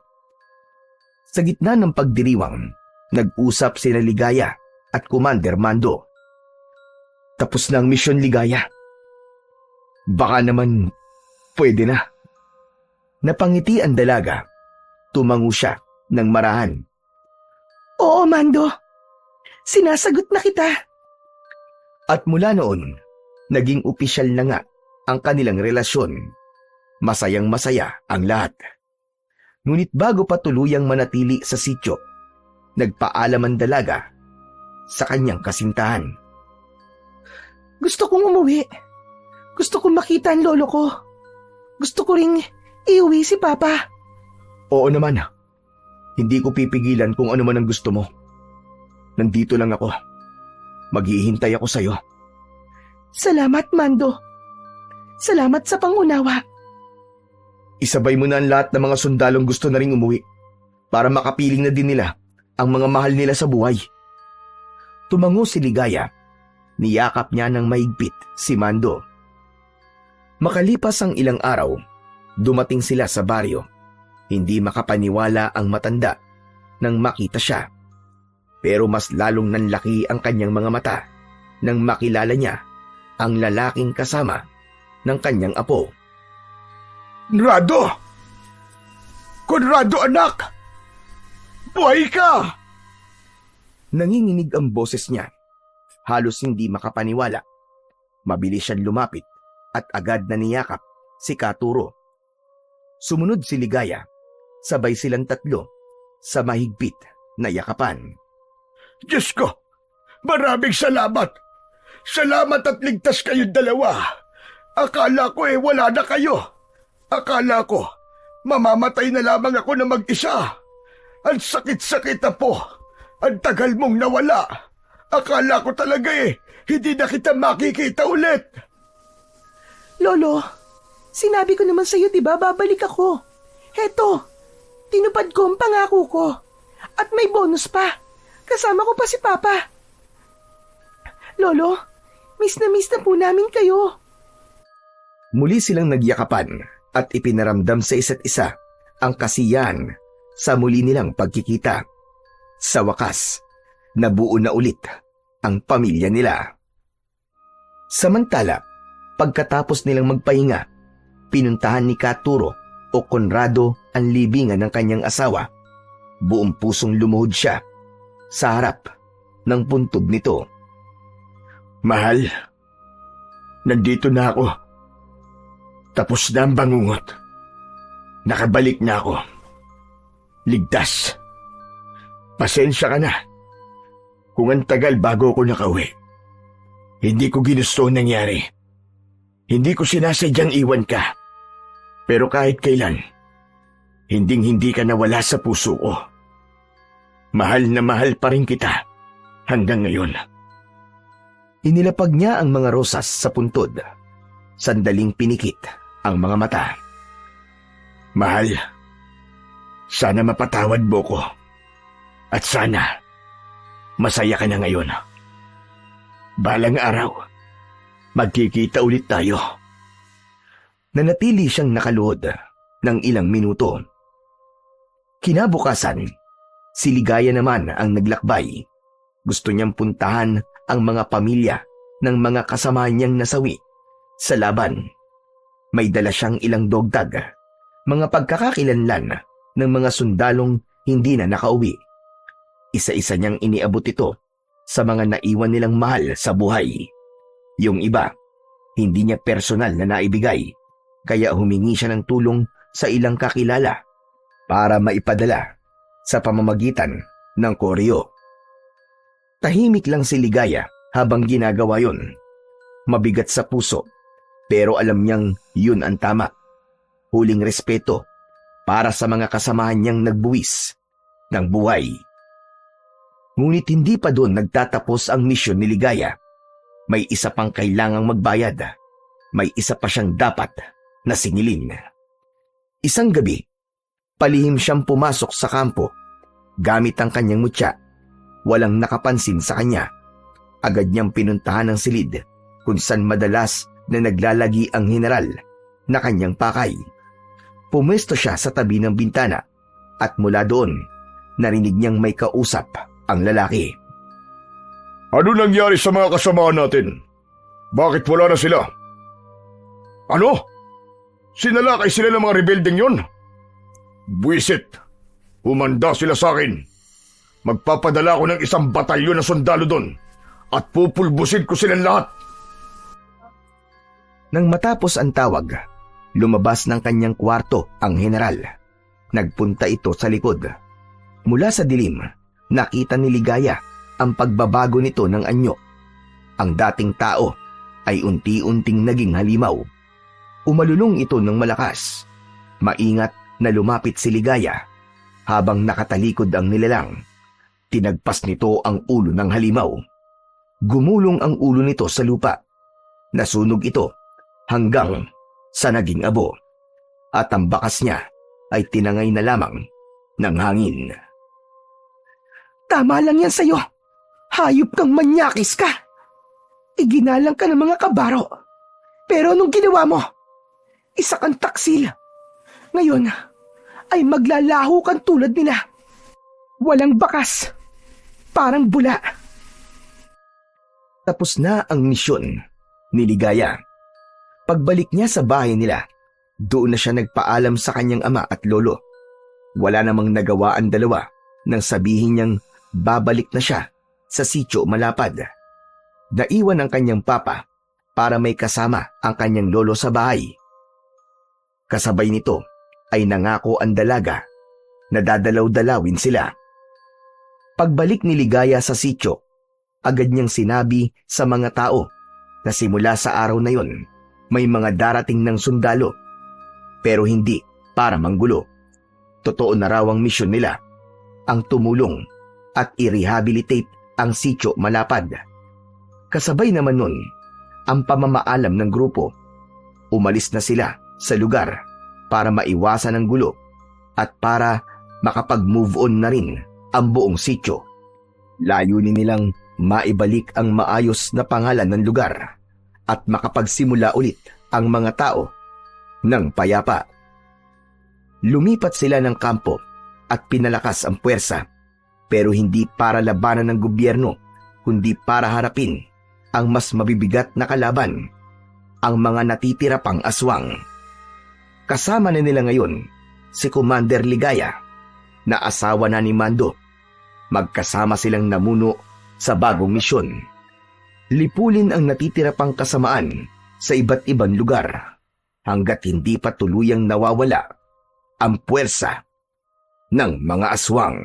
Sa gitna ng pagdiriwang, nag-usap sina Ligaya at Commander Mando. Tapos na ang misyon, Ligaya. Baka naman pwede na. Napangiti ang dalaga. Tumango siya ng marahan. Oo, Mando. Sinasagot na kita. At mula noon, naging opisyal na nga ang kanilang relasyon. Masayang masaya ang lahat. Ngunit bago pa tuluyang manatili sa sityo, nagpaalam ang dalaga sa kanyang kasintahan. Gusto kong umuwi. Gusto kong makita ang lolo ko. Gusto ko ring iuwi si Papa. Oo naman. Hindi ko pipigilan kung ano man ang gusto mo. Nandito lang ako. Maghihintay ako sa'yo. Salamat, Mando. Salamat sa pangunawa. Isabay mo na ang lahat ng mga sundalong gusto na ring umuwi para makapiling na din nila ang mga mahal nila sa buhay. Tumango si Ligaya. Niyakap niya ng mahigpit si Mando. Makalipas ang ilang araw, dumating sila sa baryo. Hindi makapaniwala ang matanda nang makita siya. Pero mas lalong nanlaki ang kanyang mga mata nang makilala niya ang lalaking kasama ng kanyang apo. Conrado! Conrado, anak! Buhay ka! Nanginginig ang boses niya. Halos hindi makapaniwala. Mabilis siyang lumapit at agad na niyakap si Katuro. Sumunod si Ligaya. Sabay silang tatlo sa mahigpit na yakapan. Diyos ko! Maraming salamat! Salamat at ligtas kayong dalawa! Akala ko wala na kayo! Akala ko mamamatay na lamang ako na mag-isa! Ang sakit-sakit na po! Ang tagal mong nawala! Akala ko talaga hindi na kita makikita ulit! Lolo, sinabi ko naman sa'yo, diba, babalik ako. Heto, tinupad ko ang pangako ko. At may bonus pa. Kasama ko pa si Papa. Lolo, miss na po namin kayo. Muli silang nagyakapan at ipinaramdam sa isa't isa ang kasiyahan sa muli nilang pagkikita. Sa wakas, nabuo na ulit ang pamilya nila. Samantala, pagkatapos nilang magpahinga, pinuntahan ni Katuro o Conrado ang libingan ng kanyang asawa. Buong pusong lumuhod siya sa harap ng puntod nito. Mahal, nandito na ako. Tapos na ang bangungot. Nakabalik na ako. Ligtas. Pasensya ka na. Kung ang tagal bago ako nakauwi. Hindi ko ginusto ang nangyari. Hindi ko sinasadyang iwan ka. Pero kahit kailan, hinding-hindi ka nawala sa puso ko. Mahal na mahal pa rin kita hanggang ngayon. Inilapag niya ang mga rosas sa puntod. Sandaling pinikit ang mga mata. Mahal, sana mapatawad mo ko. At sana, masaya ka na ngayon. Balang araw, magkikita ulit tayo. Nanatili siyang nakaluhod ng ilang minuto. Kinabukasan, si Ligaya naman ang naglakbay. Gusto niyang puntahan ang mga pamilya ng mga kasama niyang nasawi sa laban. May dala siyang ilang dogtag, mga pagkakakilanlan ng mga sundalong hindi na nakauwi. Isa-isa niyang iniabot ito sa mga naiwan nilang mahal sa buhay. Yung iba, hindi niya personal na naibigay, kaya humingi siya ng tulong sa ilang kakilala para maipadala sa pamamagitan ng koryo. Tahimik lang si Ligaya habang ginagawa yon. Mabigat sa puso, pero alam niyang yun ang tama. Huling respeto para sa mga kasamahan niyang nagbuwis ng buhay. Ngunit hindi pa doon nagtatapos ang misyon ni Ligaya. May isa pang kailangang magbayad. May isa pa siyang dapat na singilin. Isang gabi, palihim siyang pumasok sa kampo gamit ang kanyang mutya. Walang nakapansin sa kanya. Agad niyang pinuntahan ang silid kung saan madalas na naglalagi ang general na kanyang pakay. Pumwesto siya sa tabi ng bintana at mula doon, narinig niyang may kausap ang lalaki. Ano nangyari sa mga kasamahan natin? Bakit wala na sila? Ano? Sinalakay sila ng mga rebeldeng yon? Buwisit! Humanda sila sa akin. Magpapadala ko ng isang batalyon na sundalo doon at pupulbusin ko silang lahat. Nang matapos ang tawag, lumabas ng kanyang kwarto ang general. Nagpunta ito sa likod. Mula sa dilim, nakita ni Ligaya ang pagbabago nito ng anyo. Ang dating tao ay unti-unting naging halimaw. Umalulong ito ng malakas. Maingat na lumapit si Ligaya. Habang nakatalikod ang nilalang, tinagpas nito ang ulo ng halimaw. Gumulong ang ulo nito sa lupa. Nasunog ito hanggang sa naging abo. At ang bakas niya ay tinangay na lamang ng hangin. Tama lang yan sa'yo. Hayop kang manyakis ka. Iginalang ka ng mga kabaro. Pero anong ginawa mo? Isa kang taksil. Ngayon, ay maglalaho kang tulad nila. Walang bakas. Parang bula. Tapos na ang misyon ni Ligaya. Pagbalik niya sa bahay nila, doon na siya nagpaalam sa kanyang ama at lolo. Wala namang nagawa ang dalawa nang sabihin niyang babalik na siya sa Sitio Malapad. Naiwan ang kanyang papa para may kasama ang kanyang lolo sa bahay. Kasabay nito ay nangako ang dalaga na dadalaw-dalawin sila. Pagbalik ni Ligaya sa sitio, agad niyang sinabi sa mga tao na simula sa araw na yon, may mga darating ng sundalo. Pero hindi para manggulo. Totoo na raw ang misyon nila, ang tumulong at i-rehabilitate ang Sitio Malapad. Kasabay naman nun, ang pamamaalam ng grupo. Umalis na sila sa lugar para maiwasan ang gulo at para makapag-move on na rin ang buong sitio. Layunin nilang maibalik ang maayos na pangalan ng lugar at makapagsimula ulit ang mga tao ng payapa. Lumipat sila ng kampo at pinalakas ang puwersa, pero hindi para labanan ng gobyerno, kundi para harapin ang mas mabibigat na kalaban, ang mga natitira pang aswang. Kasama na nila ngayon si Commander Ligaya, na asawa na ni Mando. Magkasama silang namuno sa bagong misyon. Lipulin ang natitira pang kasamaan sa iba't ibang lugar hanggat hindi pa tuluyang nawawala ang puwersa ng mga aswang.